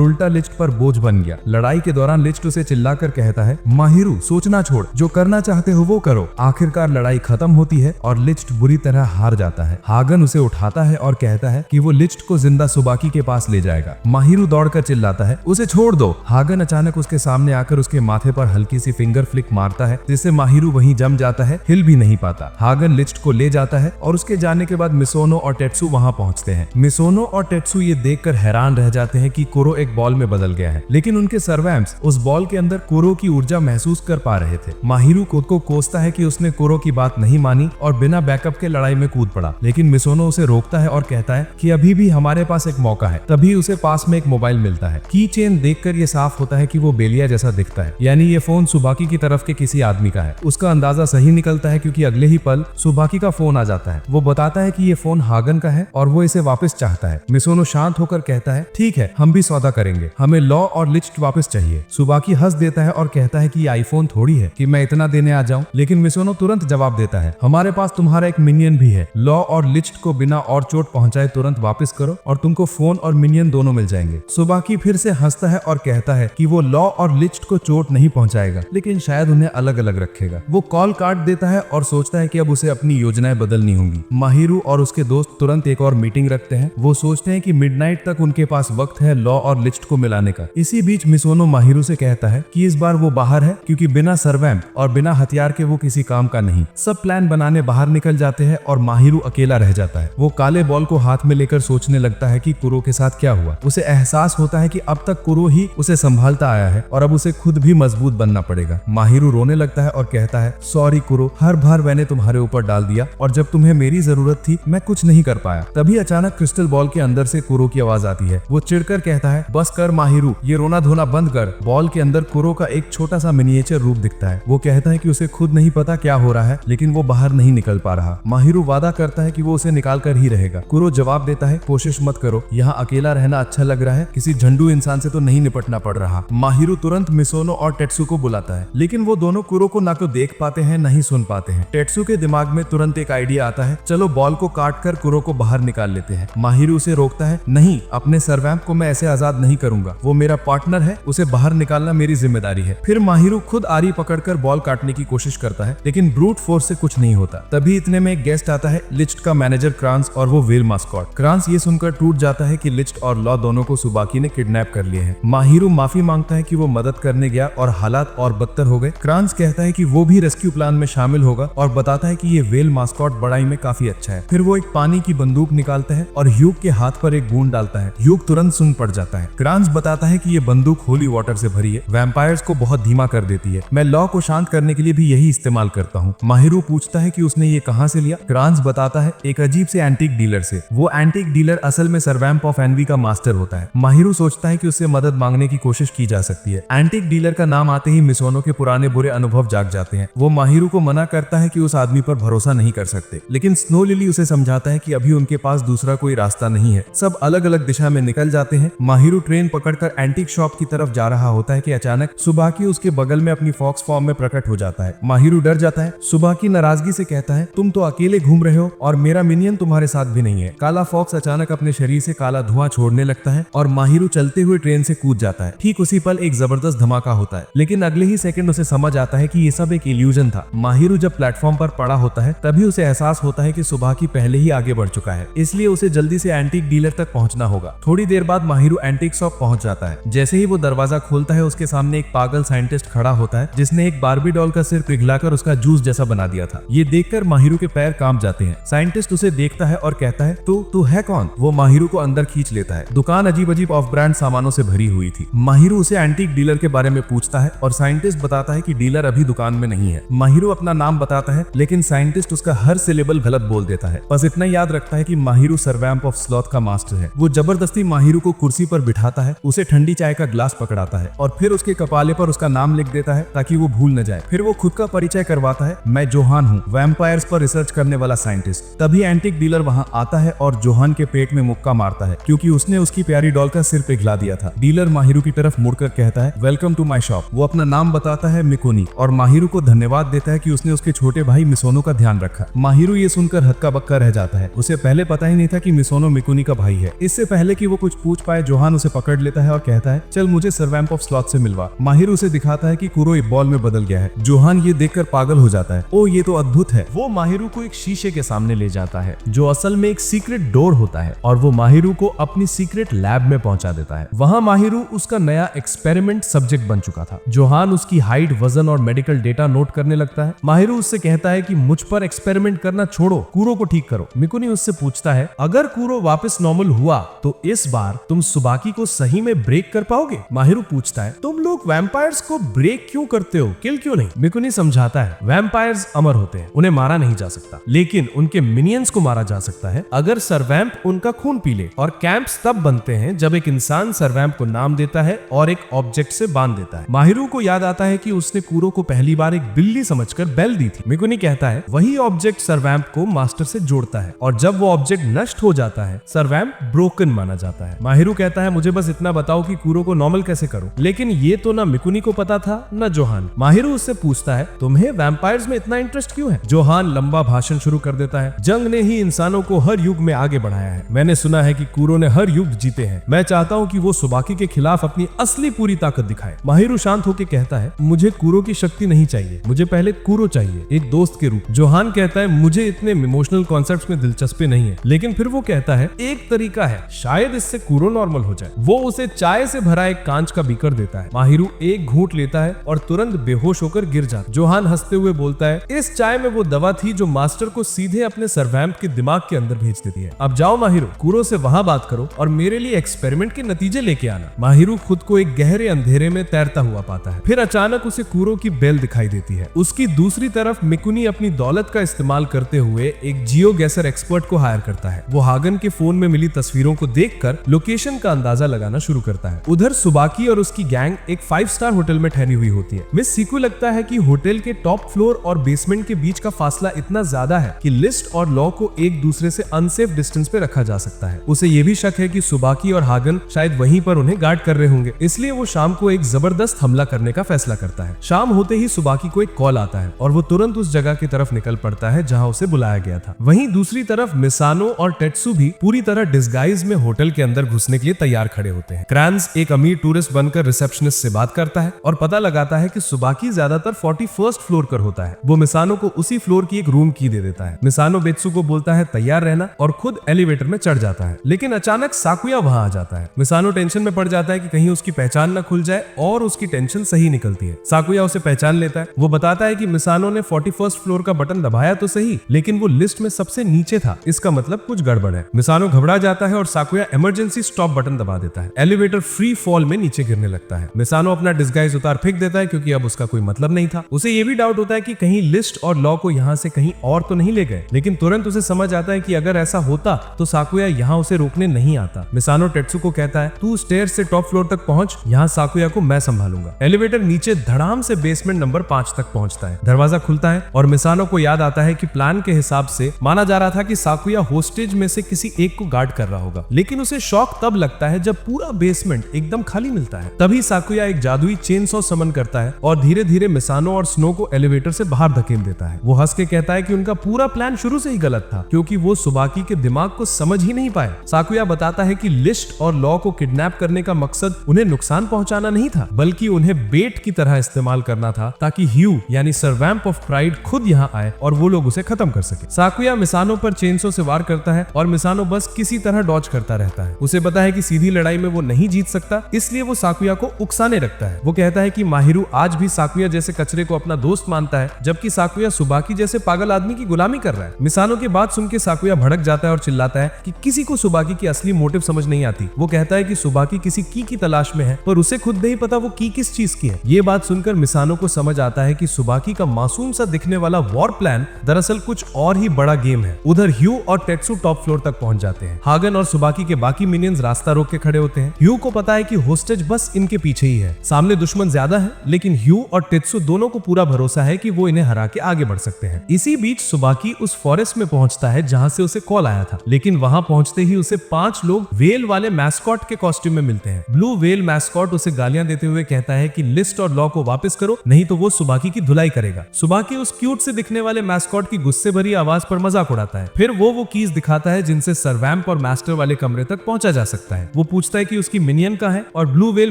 उल्टा लिस्ट पर बोझ बन गया। लड़ाई के दौरान लिस्ट उसे चिल्लाकर कहता है, माहिरू सोचना छोड़, जो करना चाहते हो वो करो। आखिरकार लड़ाई खत्म होती है और लिस्ट बुरी तरह हार जाता है। हागन उसे उठाता है और कहता है कि वो लिस्ट को जिंदा सुबाकी के पास ले जाएगा। माहिरू दौड़कर चिल्लाता है, उसे छोड़ दो। हागन अचानक उसके सामने आकर उसके माथे पर हल्की सी फिंगर फ्लिक मारता है, जिससे माहिरू वहीं जम जाता है, हिल भी नहीं पाता। हागन लिस्ट को ले जाता है और उसके जाने के बाद मिसोनो और टेत्सु वहां पहुंचते हैं। मिसोनो और टेत्सु ये देखकर हैरान रह जाते हैं कि कुरो एक बॉल में बदल गया है, लेकिन उनके सर्वैम्प्स उस बॉल के अंदर कुरो की ऊर्जा महसूस कर पा रहे थे। माहिरू खुद को कोसता है कि उसने कुरो की बात नहीं मानी और बिना बैकअप के लड़ाई में कूद पड़ा, लेकिन मिसोनो उसे रोकता है और कहता है कि अभी भी हमारे पास एक मौका है। तभी उसे पास में एक मोबाइल मिलता है। की चेन देखकर ये साफ होता है कि वो बेलिया जैसा दिखता है, यानी ये फोन सुबाकी की तरफ के किसी आदमी का है। उसका अंदाजा सही निकलता है क्योंकि अगले ही पल सुबाकी का फोन आ जाता है। वो बताता है कि ये फोन हागन का है और वो इसे वापस चाहता है। मिसोनो शांत होकर कहता है, ठीक है, हम भी सौदा करेंगे, हमें लॉ और लिस्ट वापस चाहिए। सुबाकी हंस देता है और कहता है कि ये आईफोन थोड़ी है कि मैं इतना देने आ जाऊं, लेकिन मिसोनो तुरंत जवाब देता है, हमारे पास तुम्हारा एक मिनियन भी है। लॉ और लिस्ट को बिना और चोट पहुंचाए तुरंत वापस करो और तुमको फोन और मिनियन दोनों मिल जाएंगे। सुबाकी फिर से हंसता है और कहता है कि वो लॉ और लिस्ट को चोट नहीं पहुंचाएगा, लेकिन शायद उन्हें अलग अलग रखेगा। वो कॉल काट देता है और सोचता है कि अब उसे अपनी योजनाएं बदलनी होंगी। माहिरू और उसके दोस्त तुरंत एक और मीटिंग रखते हैं। वो सोचते हैं कि मिडनाइट तक उनके पास वक्त है लॉ और लिस्ट को मिलाने का। इसी बीच मिसोनो माहिरू से कहता है कि इस बार वो बाहर है क्योंकि बिना सर्वैम्प और बिना हथियार के वो किसी काम का नहीं। सब प्लान बनाने बाहर निकल जाते हैं और माहिरू अकेला रह जाता है। वो काले बॉल को हाथ में लेकर सोचने लगता है कि कुरो के साथ क्या हुआ। उसे एहसास होता है कि अब तक कुरो ही उसे संभालता आया है और अब उसे खुद भी मजबूत बनना पड़ेगा। माहिरू रोने लगता है और कहता है, सॉरी कुरो, हर भार मैंने तुम्हारे ऊपर डाल दिया और जब तुम्हें मेरी जरूरत थी मैं कुछ नहीं कर पाया। तभी अचानक क्रिस्टल बॉल के अंदर से कुरो की आवाज आती है। वो चिढ़कर कहता है, बस कर माहिरू, ये रोना धोना बंद कर। बॉल के अंदर कुरो का एक छोटा सा मिनिएचर रूप दिखता है। वो कहता है कि उसे खुद नहीं पता क्या हो रहा है, लेकिन वो बाहर नहीं निकल पा रहा। माहिरू वादा करता है कि वो उसे निकाल कर ही रहेगा। कुरो जवाब देता है, कोशिश मत करो, यहाँ अकेला रहना अच्छा लग रहा है, किसी झंडू इंसान से तो नहीं निपटना पड़ रहा। माहिरू तुरंत मिसोनो और टेत्सु को बुलाता है, लेकिन वो दोनों कुरो को ना तो देख पाते हैं ना ही सुन पाते हैं। टेत्सु के दिमाग में तुरंत एक आइडिया आता है, चलो बॉल को काट कर कुरो को बाहर निकाल लेते हैं। माहिरू उसे रोकता है, नहीं, अपने सर्वैम्प को मैं ऐसे आजाद नहीं करूंगा, वो मेरा पार्टनर है, उसे बाहर निकालना मेरी जिम्मेदारी है। फिर माहिरू खुद आरी पकड़कर बॉल काटने की कोशिश करता है, लेकिन ब्रूट फोर्स से कुछ नहीं होता। तभी इतने में एक गेस्ट आता है, लिस्ट का मैनेजर क्रांस, और वो व्हेल मास्कॉट। क्रांस ये सुनकर टूट जाता है कि लिस्ट और लॉ दोनों को सुबाकी ने किडनैप कर लिए हैं। माहिरू माफी मांगता है कि वो मदद करने गया और हालात और बदतर हो गए। क्रांस कहता है कि वो भी रेस्क्यू प्लान में शामिल होगा और बताता है कि ये व्हेल मास्कॉट बड़ाई में काफी अच्छा है। फिर वो एक पानी की बंदूक निकालता है और ह्यूग के हाथ पर एक बूंद डालता है। ह्यूग तुरंत सुन पड़ जाता है। क्रांस बताता है कि ये बंदूक होली वाटर से भरी है, वैम्पायर्स को बहुत धीमा कर देती है। मैं लॉ को शांत करने के लिए भी यही इस्तेमाल करता हूँ। माहिरू पूछता है कि उसने ये कहाँ से लिया। क्रांस बताता है, एक अजीब से एंटीक डीलर से। वो एंटीक डीलर असल में सर्वैम्प ऑफ एनवी का मास्टर होता है। माहिरू सोचता है कि उससे मदद मांगने की कोशिश की जा सकती है। एंटीक डीलर का नाम आते ही मिसोनो के पुराने बुरे अनुभव जाग जाते हैं। वो माहिरू को मना करता है कि उस आदमी पर भरोसा नहीं कर सकते, लेकिन स्नो लिली उसे समझाता है कि अभी उनके पास दूसरा कोई रास्ता नहीं है। सब अलग अलग दिशा में निकल जाते हैं। माहिरू ट्रेन पकड़कर एंटीक शॉप की तरफ जा रहा होता है कि अचानक सुबाकी उसके बगल में अपनी फॉक्स फॉर्म में प्रकट हो जाता है। माहिरू डर जाता है। सुबाकी नाराजगी से कहता है, तुम तो अकेले घूम रहे हो और मेरा मिनियन तुम्हारे साथ भी नहीं है। काला फॉक्स अचानक अपने शरीर से काला धुआं छोड़ने लगता है और माहिरू चलते हुए ट्रेन से कूद जाता है। ठीक उसी पल एक जबरदस्त धमाका होता है, लेकिन अगले ही सेकंड उसे समझ आता है कि ये सब एक इल्यूजन था। माहिरू जब प्लेटफॉर्म पर पड़ा होता है तभी उसे एहसास होता है कि सुबाकी पहले ही आगे बढ़ चुका है, इसलिए उसे जल्दी से एंटीक डीलर तक पहुंचना होगा। थोड़ी देर बाद माहिरू एंटीक शॉप पहुंच जाता है। जैसे ही वो दरवाजा खोलता है उसके सामने एक पागल साइंटिस्ट खड़ा होता है जिसने एक बार्बी डॉल का सिर पिघलाकर उसका जूस जैसा बना दिया था। ये देखकर माहिरू के पैर कांप जाते हैं। साइंटिस्ट उसे देखता है और कहता है, तू है कौन? वो माहिरू को अंदर खींच लेता है। दुकान अजीब अजीब ऑफ ब्रांड सामानों से भरी हुई थी। माहिरू उसे एंटीक डीलर के बारे में पूछता है और साइंटिस्ट बताता है कि डीलर अभी दुकान में नहीं है। माहिरू अपना नाम बताता है, लेकिन साइंटिस्ट उसका हर सिलेबल गलत बोल देता है। बस इतना याद रखता है कि माहिरू सर्वैम्प ऑफ स्लॉथ का मास्टर है। वो जबरदस्ती माहिरू को कुर्सी पर बिठाता है, उसे ठंडी चाय का ग्लास पकड़ाता है और फिर उसके कपाले पर उसका नाम लिख देता है ताकि वो भूल न जाए। फिर वो खुद का परिचय करवाता है, मैं जोहान हूँ, वैम्पायर्स पर रिसर्च करने वाला साइंटिस्ट। तभी एंटीक डीलर वहाँ आता है और जोहान के पेट में मुक्का मारता है क्योंकि उसने उसकी प्यारी डॉल का सिर सिर पिघला दिया था। डीलर माहिरू की तरफ मुड़कर कहता है, वेलकम टू माय शॉप। वो अपना नाम बताता है मिकोनी और माहिरू को धन्यवाद देता है कि उसने उसके छोटे भाई मिसोनो का ध्यान रखा। माहिरू ये सुनकर हक्का बक्का रह जाता है। उसे पहले पता ही नहीं था कि मिसोनो मिकोनी का भाई है। इससे पहले कि वो कुछ पूछ पाए, जोहान उसे पकड़ लेता है और कहता है, चल मुझे सर्वैम्प ऑफ स्लॉथ से मिलवा। माहिरू उसे दिखाता है कि कुरो एक बॉल में बदल गया है। जोहान ये देखकर पागल हो जाता है। ओ ये तो अद्भुत है। वो माहिरू को एक शीशे के सामने ले जाता है जो असल में एक सीक्रेट डोर होता है और वो माहिरू को अपनी सीक्रेट लैब में पहुंचा देता है। वहां माहिरू उसका नया एक्सपेरिमेंट सब्जेक्ट बन चुका था। जोहान उसकी हाइट, वजन और मेडिकल डेटा नोट करने लगता है। माहिरू उससे कहता है कि मुझ पर एक्सपेरिमेंट करना छोड़ो, कुरो को ठीक करो। मिकुनी उससे पूछता है, अगर कुरो वापस नॉर्मल हुआ तो इस बार तुम सुबाकी को सही में ब्रेक कर पाओगे? माहिरू पूछता है, तुम लोग वैम्पायर्स को ब्रेक क्यों करते हो, किल क्यों नहीं? मिकुनी समझाता है, वैम्पायर्स अमर होते हैं, उन्हें मारा नहीं जा सकता, लेकिन उनके मिनियंस को मारा जा सकता है अगर सर्वैम्प उनका खून पी ले। और कैंप्स तब बनते हैं जब एक इंसान सर्वैम्प को नाम देता है और एक ऑब्जेक्ट से बांध देता है। माहिरू को याद आता है कि उसने कुरो को पहली बार एक बिल्ली समझकर बेल दी थी। मिकुनी कहता है, वही ऑब्जेक्ट सर्वैम्प को मास्टर से जोड़ता है और जब वो ऑब्जेक्ट नष्ट हो जाता है सर्वैम्प ब्रोकन माना जाता है। माहिरू कहता है, मुझे बस इतना बताओ कि कुरो को नॉर्मल कैसे करूं। लेकिन ये तो ना मिकुनी को पता था न जोहान। माहिरू उससे पूछता है, तुम्हें वैम्पायर्स में इतना इंटरेस्ट क्यों है? जोहान लंबा भाषण शुरू कर देता है, जंग ने ही इंसानों को हर युग में आगे बढ़ाया है। मैंने सुना है कि कुरो ने हर युग जीते हैं। मैं चाहता हूँ कि वो सुबाकी के खिलाफ अपनी असली पूरी ताकत दिखाए। माहिरू शांत होकर कहता है, मुझे कुरो की शक्ति नहीं चाहिए, मुझे पहले कुरो चाहिए, एक दोस्त के रूप। जोहान कहता है, मुझे इतने इमोशनल कॉन्सेप्ट्स में दिलचस्पी नहीं है। लेकिन फिर वो कहता है, एक तरीका है, शायद इससे कुरो नॉर्मल हो जाए। वो उसे चाय से भरा एक कांच का बीकर देता है। माहिरू एक घूंट लेता है और तुरंत बेहोश होकर गिर जाता। जोहान हंसते हुए बोलता है, इस चाय में वो दवा थी जो मास्टर को सीधे अपने सर्वैम्प के दिमाग के अंदर भेज देती है। अब जाओ माहिरू, कुरो से वहां बात करो और मेरे लिए एक्सपेरिमेंट के नतीजे लेके आना। माहिरू खुद को एक गहरे अंधेरे में तैरता हुआ पाता है। फिर अचानक उसे कुरो की बेल दिखाई देती है। उसकी दूसरी तरफ मिकुनी अपनी दौलत का इस्तेमाल करते हुए एक जियोगेसर एक्सपर्ट को हायर करता है। वो हागन के फोन में मिली तस्वीरों को देखकर लोकेशन का अंदाजा लगाना शुरू करता है। उधर सुबाकी और उसकी गैंग एक 5 स्टार होटल में ठहरी हुई होती है। मिस सीकू लगता है कि होटल के टॉप फ्लोर और बेसमेंट के बीच का फासला इतना ज्यादा है कि लिस्ट और लॉ को एक दूसरे से अनसेफ डिस्टेंस पे रखा जा सकता है। उसे ये भी शक है कि सुबाकी और हागन शायद वहीं पर उन्हें गार्ड कर रहे होंगे, इसलिए वो शाम को एक जबरदस्त हमला करने का फैसला करता है। शाम होते ही सुबाकी को एक कॉल आता है और वो तुरंत उस जगह की तरफ निकल पड़ता है जहां उसे बुलाया गया था। वहीं दूसरी तरफ मिसानो और टेट्सु भी पूरी तरह डिस्गाइज में होटल के अंदर घुसने के लिए तैयार खड़े होते हैं। क्रैंस एक अमीर टूरिस्ट बनकर रिसेप्शनिस्ट से बात करता है और पता लगाता है कि सुबाकी ज्यादातर 41st फ्लोर पर होता है। वो मिसानो को उसी फ्लोर की एक रूम की दे देता है। मिसानो बेत्सु को बोलता है तैयार रहना और खुद एलिवेटर में चढ़ जाता है। लेकिन अचानक साकुया वहां आ जाता है। मिसानो टेंशन में पड़ जाता है कि कहीं उसकी पहचान न खुल जाए और उसकी टेंशन सही निकलती है। साकुया उसे पहचान लेता है। वो बताता है कि मिसानो ने 41st फ्लोर का बटन दबाया तो सही, लेकिन वो लिस्ट में सबसे नीचे था, इसका मतलब कुछ गड़बड़ है। मिसानो घबरा जाता है और साकुया इमरजेंसी स्टॉप बटन दबा देता है। एलिवेटर फ्री फॉल में नीचे गिरने लगता है। मिसानो अपना डिस्गाइज उतार फेंक देता है क्योंकि अब उसका कोई मतलब नहीं था। उसे ये भी डाउट होता है कि कहीं लिस्ट और लॉ को यहाँ से कहीं और तो नहीं ले गए, लेकिन तुरंत उसे समझ आता है कि अगर ऐसा होता तो साकुया यहाँ उसे रोकने नहीं आता। मिसानो टेट्सु को कहता है, तू स्टेयर्स से टॉप फ्लोर तक पहुंच, यहाँ साकुया को मैं संभालूंगा। एलिवेटर नीचे धड़ाम से बेसमेंट नंबर 5 तक पहुंचता है। दरवाजा खुलता है और मिसानो को याद आता है कि प्लान के हिसाब से माना जा रहा था कि साकुया होस्टेज में से किसी एक को गार्ड कर रहा होगा, लेकिन उसे शॉक तब लगता है जब पूरा बेसमेंट एकदम खाली मिलता है। तभी साकुया एक जादुई चेनसॉ समन करता है और धीरे धीरे मिसानो और स्नो को एलिवेटर से बाहर धकेल देता है। वो हंस के कहता है कि उनका पूरा प्लान शुरू से ही गलत था क्योंकि वो सुबाकी के दिमाग को समझ ही नहीं पाए। साकुया बताता है कि लिस्ट और लॉ को किडनैप करने का मकसद उन्हें नुकसान पहुंचाना नहीं था, बल्कि उन्हें बेट की तरह इस्तेमाल करना था ताकि ह्यू यानी सर्वैम्प ऑफ प्राइड खुद यहाँ आए और वो लोग उसे खत्म कर सके। साकुया मिसानो पर चेनसो से वार करता है और मिसानो बस किसी तरह डॉज करता रहता है। उसे पता है कि सीधी लड़ाई में वो नहीं जीत सकता, इसलिए वो साकुया को उकसाने रखता है। वो कहता है कि माहिरू आज भी साकुया जैसे कचरे को अपना दोस्त मानता है, जबकि साकुया सुबाकी जैसे पागल आदमी की गुलामी कर रहा है। मिसानो की बात सुन के साकुया भड़क जाता है और चिल्लाता है कि किसी को सुबाकी की असली मोटिव समझ नहीं आती। वो कहता है कि सुबाकी किसी की तलाश में है, पर उसे खुद नहीं पता वो की किस चीज की है। ये बात सुनकर मिसानो को समझ आता है कि सुबाकी का मासूम सा दिखने वाला वॉर प्लान दरअसल कुछ और ही बड़ा गेम है। उधर ह्यू और टेट्सु टॉप फ्लोर तक पहुंच जाते हैं। हागन और सुबाकी के बाकी मिनियंस रास्ता रोक के खड़े होते हैं। ह्यू को पता है कि होस्टेज बस इनके पीछे ही है। सामने दुश्मन ज्यादा है, लेकिन ह्यू और टेट्सु दोनों को पूरा भरोसा है कि वो इन्हें हरा के आगे बढ़ सकते हैं। इसी बीच सुबाकी उस फॉरेस्ट में पहुंचता है जहां से उसे कॉल आया था, लेकिन वहां पहुंचते ही उसे 5 लोग वेल वाले मैस मैस्कॉट के कॉस्ट्यूम में मिलते हैं। ब्लू व्हेल मैस्कॉट उसे गालियां देते हुए कहता है कि लिस्ट और लॉ को वापस करो, नहीं तो वो सुबाकी की धुलाई करेगा। सुबाकी उस क्यूट से दिखने वाले मैस्कॉट की गुस्से भरी आवाज पर मजाक उड़ाता है। फिर वो कीज दिखाता है जिनसे सर्वैम्प और मास्टर वाले कमरे तक पहुंचा जा सकता है। वो पूछता है कि उसकी मिनियन कहाँ है और ब्लू व्हेल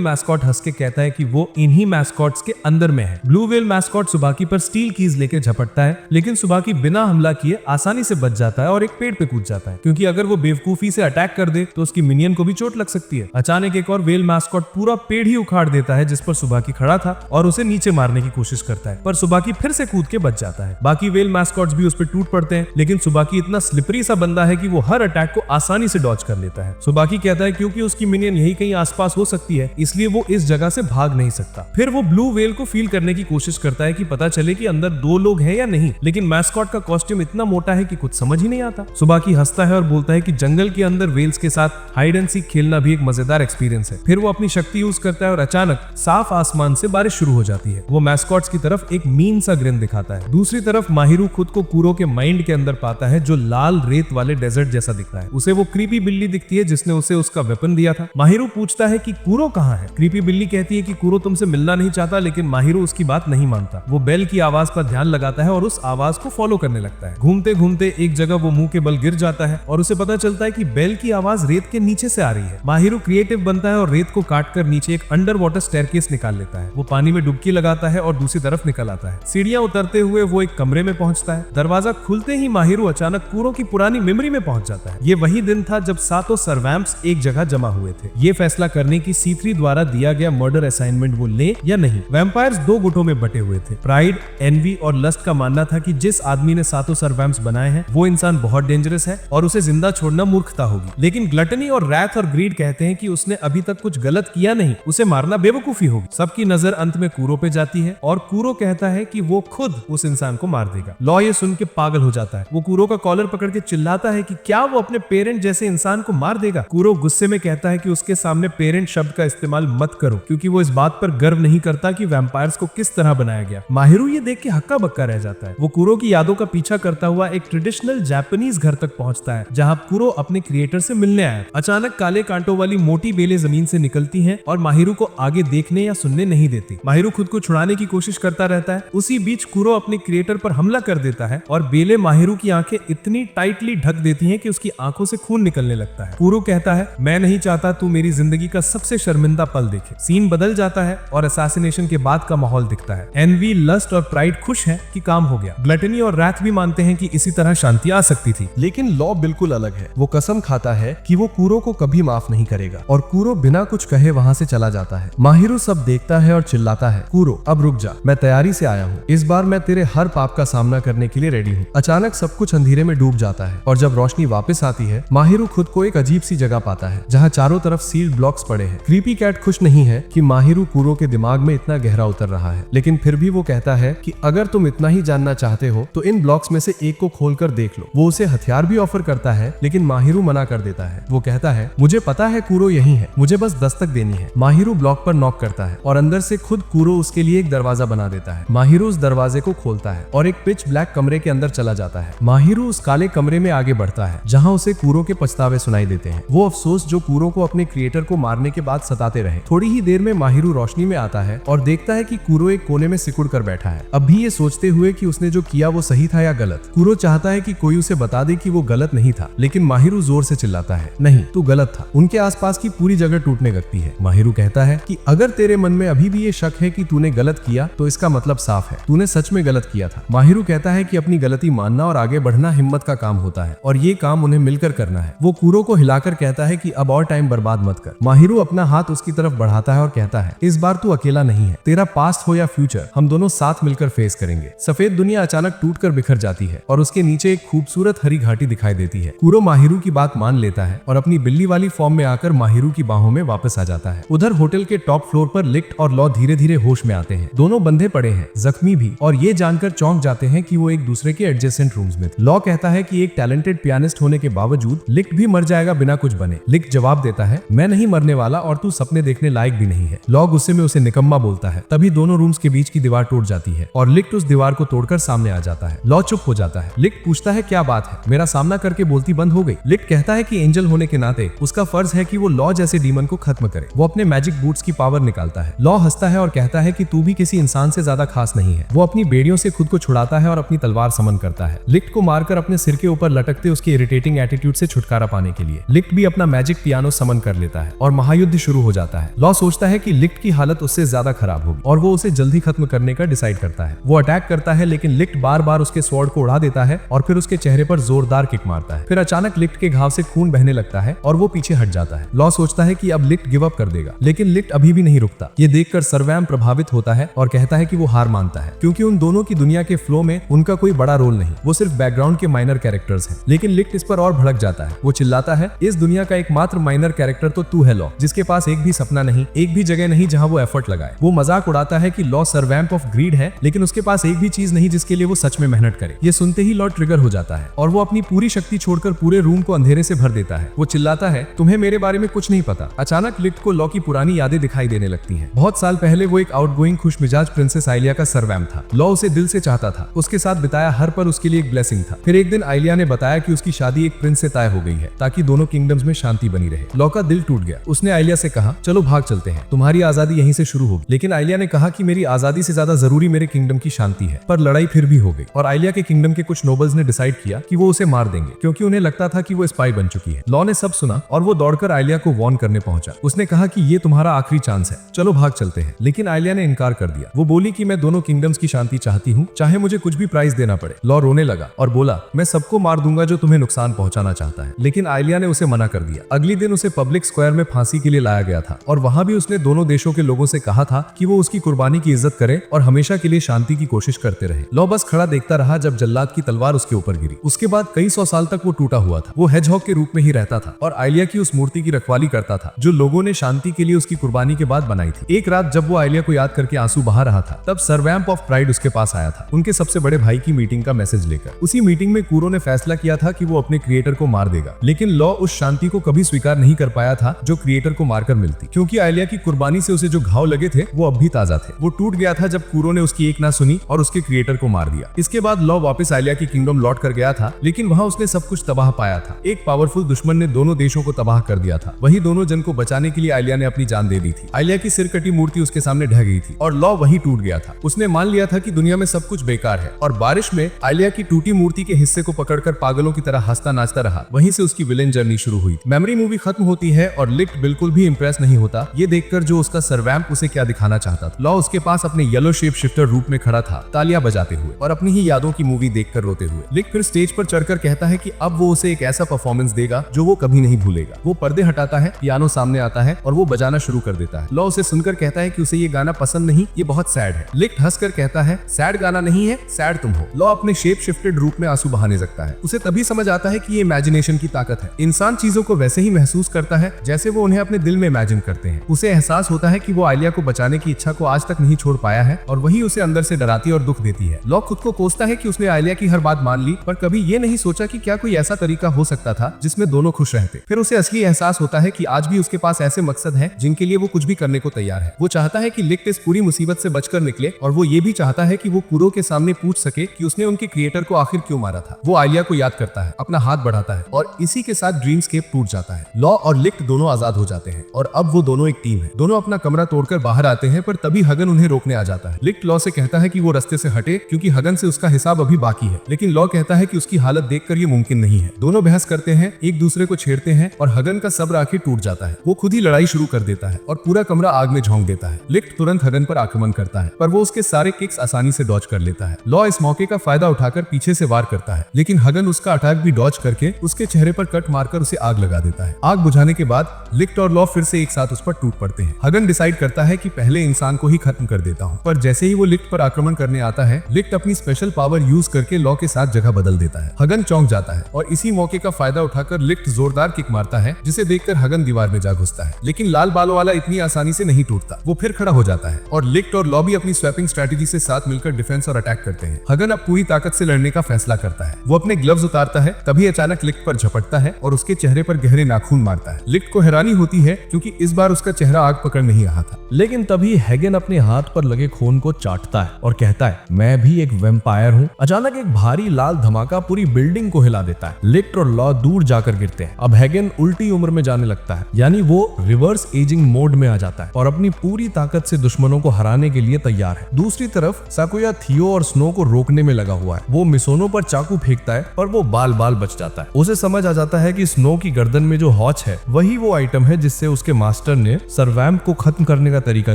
मैस्कॉट हंस के कहता है कि वो इन्हीं मैस्कॉट्स के अंदर में है। ब्लू व्हेल मैस्कॉट सुबाकी पर स्टील कीज लेके झपटता है, लेकिन सुबाकी बिना हमला किए आसानी से बच जाता है और एक पेड़ पे कूद जाता है, क्योंकि अगर वो बेवकूफी से अटैक कर दे तो उसकी मिनियन को भी चोट लग सकती है। अचानक एक और व्हेल मैस्कॉट पूरा पेड़ ही उखाड़ देता है जिस पर सुबाकी खड़ा था और उसे नीचे मारने की कोशिश करता है, पर सुबाकी फिर से कूद के बच जाता है। बाकी व्हेल मैस्कॉट्स भी उस पर टूट पड़ते हैं, लेकिन सुबाकी इतना स्लिपरी सा बंदा है कि वो हर अटैक को आसानी से डॉज कर लेता है। सुबाकी कहता है क्योंकि उसकी मिनियन यही कहीं आसपास हो सकती है, इसलिए वो इस जगह से भाग नहीं सकता। फिर वो ब्लू व्हेल को फील करने की कोशिश करता है कि पता चले कि अंदर दो लोग हैं या नहीं, लेकिन मैस्कॉट का कॉस्ट्यूम इतना मोटा है कि कुछ समझ ही नहीं आता। सुबाकी हंसता है और बोलता है कि जंगल के अंदर वेल्स के साथ हाइड एंड सीक खेलना भी एक मजेदार एक्सपीरियंस है। फिर वो अपनी शक्ति यूज करता है और अचानक साफ आसमान से बारिश शुरू हो जाती है। वो मैस्कॉट्स की तरफ एक मीन सा ग्रिन दिखाता है। दूसरी तरफ माहिरू खुद को कूरो के माइंड के अंदर पाता है, जो लाल रेत वाले डेजर्ट जैसा दिखता है। उसे वो क्रीपी बिल्ली दिखती है जिसने उसे उसका वेपन दिया था। माहिरू पूछता है कि कूरो कहाँ है। क्रीपी बिल्ली कहती है कि कूरो तुमसे मिलना नहीं चाहता, लेकिन माहिरू उसकी बात नहीं मानता। वो बेल की आवाज पर ध्यान लगाता है और उस आवाज को फॉलो करने लगता है। घूमते घूमते एक जगह वो मुंह के बल गिर जाता है और उसे पता चलता है कि बेल की आवाज रेत के नीचे से आ रही है। माहिरू क्रिएटिव बनता है और रेत को काटकर नीचे एक अंडर वाटर स्टेयरकेस निकाल लेता है। वो पानी में डुबकी लगाता है और दूसरी तरफ निकल आता है। सीढ़ियां उतरते हुए वो एक कमरे में पहुंचता है। दरवाजा खुलते ही माहिरू अचानक कूरो की पुरानी मेमोरी में पहुंच जाता है। ये वही दिन था जब सातों सर्वैम्प्स एक जगह जमा हुए थे। ये फैसला करने की C3 द्वारा दिया गया मर्डर असाइनमेंट वो ले या नहीं। वैम्पायर्स दो गुटों में बटे हुए थे। प्राइड, एनवी और लस्ट का मानना था कि जिस आदमी ने सातों सर्वैम्प्स बनाए हैं वो इंसान बहुत डेंजरस है और उसे जिंदा छोड़ना मूर्खता होगी। लेकिन ग्लटनी और रैथ और ग्रीड कहते हैं कि उसने अभी तक कुछ गलत किया नहीं, उसे मारना बेवकूफी होगी। सबकी नजर अंत में कूरो पे जाती है और कूरो कहता है कि वो खुद उस इंसान को मार देगा। लॉ ये सुन के पागल हो जाता है। वो कूरो का कॉलर पकड़ के चिल्लाता है कि क्या वो अपने पेरेंट जैसे इंसान को मार देगा। कूरो गुस्से में कहता है कि उसके सामने पेरेंट शब्द का इस्तेमाल मत करो, क्योंकि वो इस बात पर गर्व नहीं करता कि वैम्पायर्स को किस तरह बनाया गया। माहिरू ये देख के हक्का बक्का रह जाता है। वो कूरो की यादों का पीछा करता हुआ एक ट्रेडिशनल जापानीज घर तक पहुंचता है जहां कूरो अपने क्रिएटर से मिलने आया। अचानक काले कांटों वाली मोटी बेलें जमीन से निकलती हैं और माहिरू को आगे देखने या सुनने नहीं देती। माहिरू खुद को छुड़ाने की कोशिश करता रहता है। उसी बीच कूरो अपने क्रिएटर पर हमला कर देता है और बेले माहिरू की आंखें इतनी टाइटली ढक देती हैं कि उसकी आंखों से खून निकलने लगता है। कूरो कहता है, मैं नहीं चाहता तू मेरी जिंदगी का सबसे शर्मिंदा पल देखे। सीन बदल जाता है और असैसिनेशन के बाद का माहौल दिखता है। एनवी, लस्ट और प्राइड खुश है कि काम हो गया। ग्लटनी और रैथ भी मानते हैं कि इसी तरह शांति आ सकती थी। लेकिन लॉ बिल्कुल अलग है। वो कसम खाता है कि वो कूरो को कभी माफ नहीं करेगा और कूरो बिना कुछ कहे वहाँ से चला जाता है। माहिरू सब देखता है और चिल्लाता है, कूरो अब रुक जा, मैं तैयारी से आया हूँ। इस बार मैं तेरे हर पाप का सामना करने के लिए रेडी हूँ। अचानक सब कुछ अंधेरे में डूब जाता है और जब रोशनी वापस आती है माहिरू खुद को एक अजीब सी जगह पाता है जहाँ चारों तरफ सील्ड ब्लॉक्स पड़े हैं। क्रीपी कैट खुश नहीं है कि माहिरू कूरो के दिमाग में इतना गहरा उतर रहा है, लेकिन फिर भी वो कहता है कि अगर तुम इतना ही जानना चाहते हो तो इन ब्लॉक्स में से एक को खोलकर देख लो। वो उसे हथियार भी ऑफर करता है, लेकिन माहिरू मना कर देता है। वो कहता है, मुझे पता है कूरो यही है, मुझे बस दस्तक देनी है। माहिरू ब्लॉक पर नॉक करता है और अंदर से खुद कूरो उसके लिए एक दरवाजा बना देता है। माहिरू उस दरवाजे को खोलता है और एक पिच ब्लैक कमरे के अंदर चला जाता है। माहिरू उस काले कमरे में आगे बढ़ता है जहाँ उसे कूरो के पछतावे सुनाई देते हैं। वो अफसोस जो कूरो को अपने क्रिएटर को मारने के बाद सताते रहे। थोड़ी ही देर में माहिरू रोशनी में आता है और देखता है कि कूरो एक कोने में सिकुड़ कर बैठा है, अब भी ये सोचते हुए कि उसने जो किया वो सही था या गलत। कूरो चाहता है कि कोई उसे बता दे कि वो गलत नहीं था, लेकिन माहिरू जोर से चिल्लाता है, नहीं तू गलत था। उनके आसपास की पूरी जगह टूटने लगती है। माहिरू कहता है कि अगर तेरे मन में अभी भी ये शक है कि तूने गलत किया तो इसका मतलब साफ है, तूने सच में गलत किया था। माहिरू कहता है कि अपनी गलती मानना और आगे बढ़ना हिम्मत का काम होता है और ये काम उन्हें मिलकर करना है। वो कूरो को हिलाकर कहता है कि अब और टाइम बर्बाद मत कर। माहिरू अपना हाथ उसकी तरफ बढ़ाता है और कहता है, इस बार तू अकेला नहीं है, तेरा पास्ट हो या फ्यूचर हम दोनों साथ मिलकर फेस करेंगे। सफेद दुनिया अचानक टूटकर बिखर जाती है और उसके नीचे एक खूबसूरत हरी घाटी दिखाई देती है। कूरो माहिरू की बात मान लेता है और अपनी बिल्ली वाली फॉर्म में आकर माहिरू की बाहों में वापस आ जाता है। उधर होटल के टॉप फ्लोर पर लिक्ट और लॉ धीरे धीरे होश में आते हैं। दोनों बंधे पड़े हैं, जख्मी भी, और ये जानकर चौंक जाते हैं कि वो एक दूसरे के एडजेसेंट रूम्स में थे। लॉ कहता है कि एक टैलेंटेड पियानिस्ट होने के बावजूद लिक्ट भी मर जाएगा बिना कुछ बने। लिक्ट जवाब देता है, मैं नहीं मरने वाला और तू सपने देखने लायक भी नहीं है। लॉ गुस्से में उसे निकम्मा बोलता है। तभी दोनों रूम्स के बीच की दीवार टूट जाती है और लिक्ट उस दीवार को तोड़कर सामने आ जाता है। लॉ चुप हो जाता है। लिक्ट पूछता है, क्या बात है? मेरा सामना करके बोलती बंद हो गई। लिक्ट कहता है कि एंजल होने के नाते उसका फर्ज है कि वो लॉ जैसे डीमन को खत्म करे। वो अपने मैजिक बूट्स की पावर निकालता है। लॉ हंसता है और कहता है कि तू भी किसी इंसान से ज्यादा खास नहीं है। वो अपनी बेड़ियों से खुद को छुड़ाता है और अपनी तलवार समन करता है, लिक्ट को मारकर अपने सिर के ऊपर लटकते उसके इरिटेटिंग एटीट्यूड से छुटकारा पाने के लिए। लिक्ट भी अपना मैजिक पियानो समन कर लेता है और महायुद्ध शुरू हो जाता है। लॉ सोचता है कि लिक्ट की हालत उससे ज्यादा खराब होगी और वो उसे जल्दी खत्म करने का डिसाइड करता है। वो अटैक करता है लेकिन लिक्ट बार बार उसके स्वॉर्ड को उड़ा देता है और फिर उसके चेहरे पर जोरदार किक मारता है। फिर अचानक लिक्ट के घाव से खून बहने लगता है और वो पीछे हट जाता है। लॉ सोचता है कि अब लिक्ट गिव अप कर देगा, लेकिन लिक्ट अभी भी नहीं रुकता। ये देखकर सरवैम्प प्रभावित होता है और कहता है कि वो हार मानता है, क्योंकि उन दोनों की दुनिया के फ्लो में उनका कोई बड़ा रोल नहीं, वो सिर्फ बैकग्राउंड के माइनर कैरेक्टर्स हैं। लेकिन लिक्ट इस पर और भड़क जाता है। वो चिल्लाता है, इस दुनिया का एकमात्र माइनर कैरेक्टर तो तू है लॉ, जिसके पास एक भी सपना नहीं, एक भी जगह नहीं जहां वो एफर्ट लगाए। वो मजाक उड़ाता है कि लॉ सरवैम्प ऑफ ग्रीड है, लेकिन उसके पास एक भी चीज नहीं जिसके लिए वो सच में मेहनत करे। ये सुनते ही लॉ ट्रिगर हो जाता है और वो अपनी पूरी शक्ति छोड़कर पूरे रूम को अंधेरे से भर देता है। वो चिल्लाता है, तुम्हें मेरे बारे में कुछ नहीं पता। अचानक लिक्ट को लॉ की पुरानी यादें दिखाई देने लगती हैं। बहुत साल पहले वो एक आउटगोइंग खुशमिजाज प्रिंसेस आइलिया का सरवैम्प था। लॉ उसे दिल से चाहता था, उसके साथ बिताया हर पल उसके लिए एक ब्लेसिंग था। फिर एक दिन आइलिया ने बताया कि उसकी शादी एक प्रिंस से तय हो गई है ताकि दोनों किंगडम्स में शांति बनी रहे। लॉ का दिल टूट गया। उसने आइलिया से कहा, चलो भाग चलते हैं, तुम्हारी आजादी यहीं से शुरू होगी। लेकिन आइलिया ने कहा कि मेरी आजादी से ज्यादा जरूरी मेरे किंगडम की शांति है। पर लड़ाई फिर भी हो गई और आइलिया के किंगडम के कुछ नोबल्स ने डिसाइड किया कि वो उसे मार देंगे, क्योंकि उन्हें लगता था कि वो स्पाई बन चुकी है। लॉ ने सब सुना और वो दौड़कर आइलिया को वार्न करने पहुंचा। उसने कहा कि ये तुम्हारा आखिरी चांस है, चलो भाग चलते हैं। लेकिन आइलिया ने इनकार कर दिया। वो बोली कि मैं दोनों किंगडम्स की शांति चाहती हूँ, चाहे मुझे कुछ भी प्राइस देना पड़े। लॉ रोने लगा और बोला, मैं सबको मार दूंगा जो तुम्हें नुकसान पहुंचाना चाहता है। लेकिन आइलिया ने उसे मना कर दिया। अगले दिन उसे पब्लिक स्क्वायर में फांसी के लिए लाया गया था और वहां भी उसने दोनों देशों के लोगों से कहा था कि वो उसकी कुर्बानी की इज्जत करें और हमेशा के लिए शांति की कोशिश करते रहे। लॉ बस खड़ा देखता रहा जब जल्लाद की तलवार उसके ऊपर गिरी। उसके बाद कई 100 साल तक वो टूटा हुआ था। वो हेजहॉग के रूप में ही रहता था और आइलिया की उस मूर्ति की रखवाली करता था जो लोगों ने शांति के लिए उसकी कुर्बानी के बाद बनाई थी। एक रात जब वो आइलिया को याद करके आंसू बहा रहा था, तब सरवैम्प ऑफ प्राइड उसके पास आया था, उनके सबसे बड़े भाई की मीटिंग का मैसेज लेकर। उसी मीटिंग में कूरो ने फैसला किया था कि वो अपने क्रिएटर को मार देगा, लेकिन लॉ उस शांति को कभी स्वीकार नहीं कर पाया था जो क्रिएटर को मारकर मिलती, क्योंकि आइलिया की कुर्बानी से उसे जो घाव लगे थे वो अब भी ताजा थे। वो टूट गया था जब कूरो ने उसकी एक ना सुनी और उसके क्रिएटर को मार दिया। इसके बाद लॉ वापस आइलिया की किंगडम लौट कर गया था, लेकिन वहां उसने सब कुछ तबाह पाया था। एक पावरफुल दुश्मन ने दोनों देशों को तबाह कर दिया था। वही दोनों जन को बचाने के लिए आइलिया ने अपनी जान दे दी थी। आइलिया की सिर कटी मूर्ति उसके सामने ढह गई थी और लॉ वही टूट गया था। उसने मान लिया था कि दुनिया में सब कुछ बेकार है और बारिश में आइलिया की टूटी मूर्ति के हिस्से को पकड़कर पागलों की तरह हंसता नाचता रहा। वहीं से उसकी विलेन जर्नी शुरू हुई। मेमोरी मूवी खत्म होती है और लिक्ट बिल्कुल भी इंप्रेस नहीं होता ये देखकर जो उसका सरवैम्प उसे क्या दिखाना चाहता था। लॉ उसके पास अपने येलो शेप शिफ्टर रूप में खड़ा था, तालियां बजाते हुए और अपनी ही यादों की मूवी देखकर रोते हुए। लिक्ट फिर स्टेज पर चढ़कर कहता है कि अब वो उसे एक ऐसा परफॉर्मेंस देगा जो वो कभी नहीं भूलेगा। वो पर्दे हटाता है, पियानो सामने आता है और वो बजाना शुरू कर देता है। लॉ उसे सुनकर कहता है कि उसे ये गाना पसंद नहीं, ये बहुत सैड है। लिक्ट हंसकर कहता है, सैड गाना नहीं है, सैड तुम हो। लॉ अपने शेप शिफ्टेड रूप में आंसू बहाने लगता है। उसे तभी समझ आता है कि ये इमेजिनेशन की ताकत है। इंसान चीजों को वैसे ही महसूस करता है जैसे वो उन्हें अपने दिल में इमेजिन करते हैं। उसे एहसास होता है कि वो आइलिया को बचाने की इच्छा को आज तक नहीं छोड़ पाया है और वही उसे अंदर से डराती और दुख देती है। लॉ खुद को कोसता है कि उसने आइलिया की हर बात मान ली, पर कभी ये नहीं सोचा कि क्या कोई ऐसा तरीका हो सकता था जिसमें दोनों खुश रहते। फिर उसे असली एहसास होता है कि आज भी उसके पास ऐसे मकसद हैं जिनके लिए वो कुछ भी करने को तैयार है। वो चाहता है कि लिक्ट इस पूरी मुसीबत से बचकर निकले और वो ये भी चाहता है कि वो कूरो के सामने पूछ सके कि उसने उनके क्रिएटर को आखिर क्यों मारा था। वो आइलिया को याद करता है, अपना हाथ बढ़ाता है और इसी के साथ ड्रीमस्केप टूट जाता है। लॉ और लिक्ट दोनों आजाद हो जाते हैं और अब वो दोनों एक टीम है। दोनों अपना कमरा तोड़कर बाहर आते हैं, पर तभी हगन उन्हें रोकने आ जाता है। लिक्ट लॉ से कहता है कि वो रास्ते से हटे क्योंकि हगन से उसका हिसाब अभी बाकी है, लेकिन लॉ कहता है कि उसकी हालत देखकर ये मुमकिन नहीं है। दोनों बहस करते हैं, एक दूसरे को छेड़ते हैं और हगन का सब्र आखिर टूट जाता है। वो खुद ही लड़ाई शुरू कर देता है और पूरा कमरा आग में झोंक देता है। लिक्ट तुरंत हगन पर आक्रमण करता है, पर वो उसके सारे किक्स आसानी से डॉज कर लेता है। लॉ इस मौके का फायदा उठाकर पीछे से वार करता है, लेकिन हगन उसका अटैक भी डॉज करके उसके चेहरे पर कट मारकर उसे आग लगा देता है। आग बुझाने के बाद लिक्ट और लॉ फिर से एक साथ उस पर टूट पड़ते हैं। हगन डिसाइड करता है कि पहले इंसान को ही खत्म कर देता हूँ, पर जैसे ही वो लिक्ट पर आक्रमण करने आता है, लिक्ट अपनी स्पेशल पावर यूज करके लॉ के साथ जगह बदल देता है। हगन चौंक जाता है और इसी मौके का फायदा उठाकर लिक्ट जोरदार किक मारता है, जिसे देखकर हगन दीवार में जा घुसता है। लेकिन लाल बालों वाला इतनी आसानी से नहीं टूटता। वो फिर खड़ा हो जाता है और लिक्ट और लॉ भी अपनी स्वैपिंग स्ट्रेटेजी से साथ मिलकर डिफेंस और अटैक करते हैं। हगन अब पूरी ताकत से लड़ने का फैसला करता है। वो अपने ग्लव्स उतारता है, तभी अचानक लिक्ट पर झपटता है और उसके चेहरे पर गहरे नाखून मारता है। लिक्ट को हैरानी होती है क्योंकि इस बार उसका चेहरा आग पकड़ नहीं रहा था। लेकिन तभी हैगन अपने हाथ पर लगे खून को चाटता है और कहता है, मैं भी एक वेम्पायर हूँ। अचानक एक भारी लाल धमाका पूरी बिल्डिंग को हिला देता है। लिक्ट और लॉ दूर जाकर गिरते हैं। अब हैगन उल्टी बढ़ती उम्र में जाने लगता है, यानी वो रिवर्स एजिंग मोड में आ जाता है और अपनी पूरी ताकत से दुश्मनों को हराने के लिए तैयार है। दूसरी तरफ साकुया थियो और स्नो को रोकने में लगा हुआ है। वो मिसोनो पर चाकू फेंकता है पर वो बाल बाल बच जाता है। उसे समझ आ जाता है कि स्नो की गर्दन में जो हॉच है वही वो आइटम है जिससे उसके मास्टर ने सर्वैम्प को खत्म करने का तरीका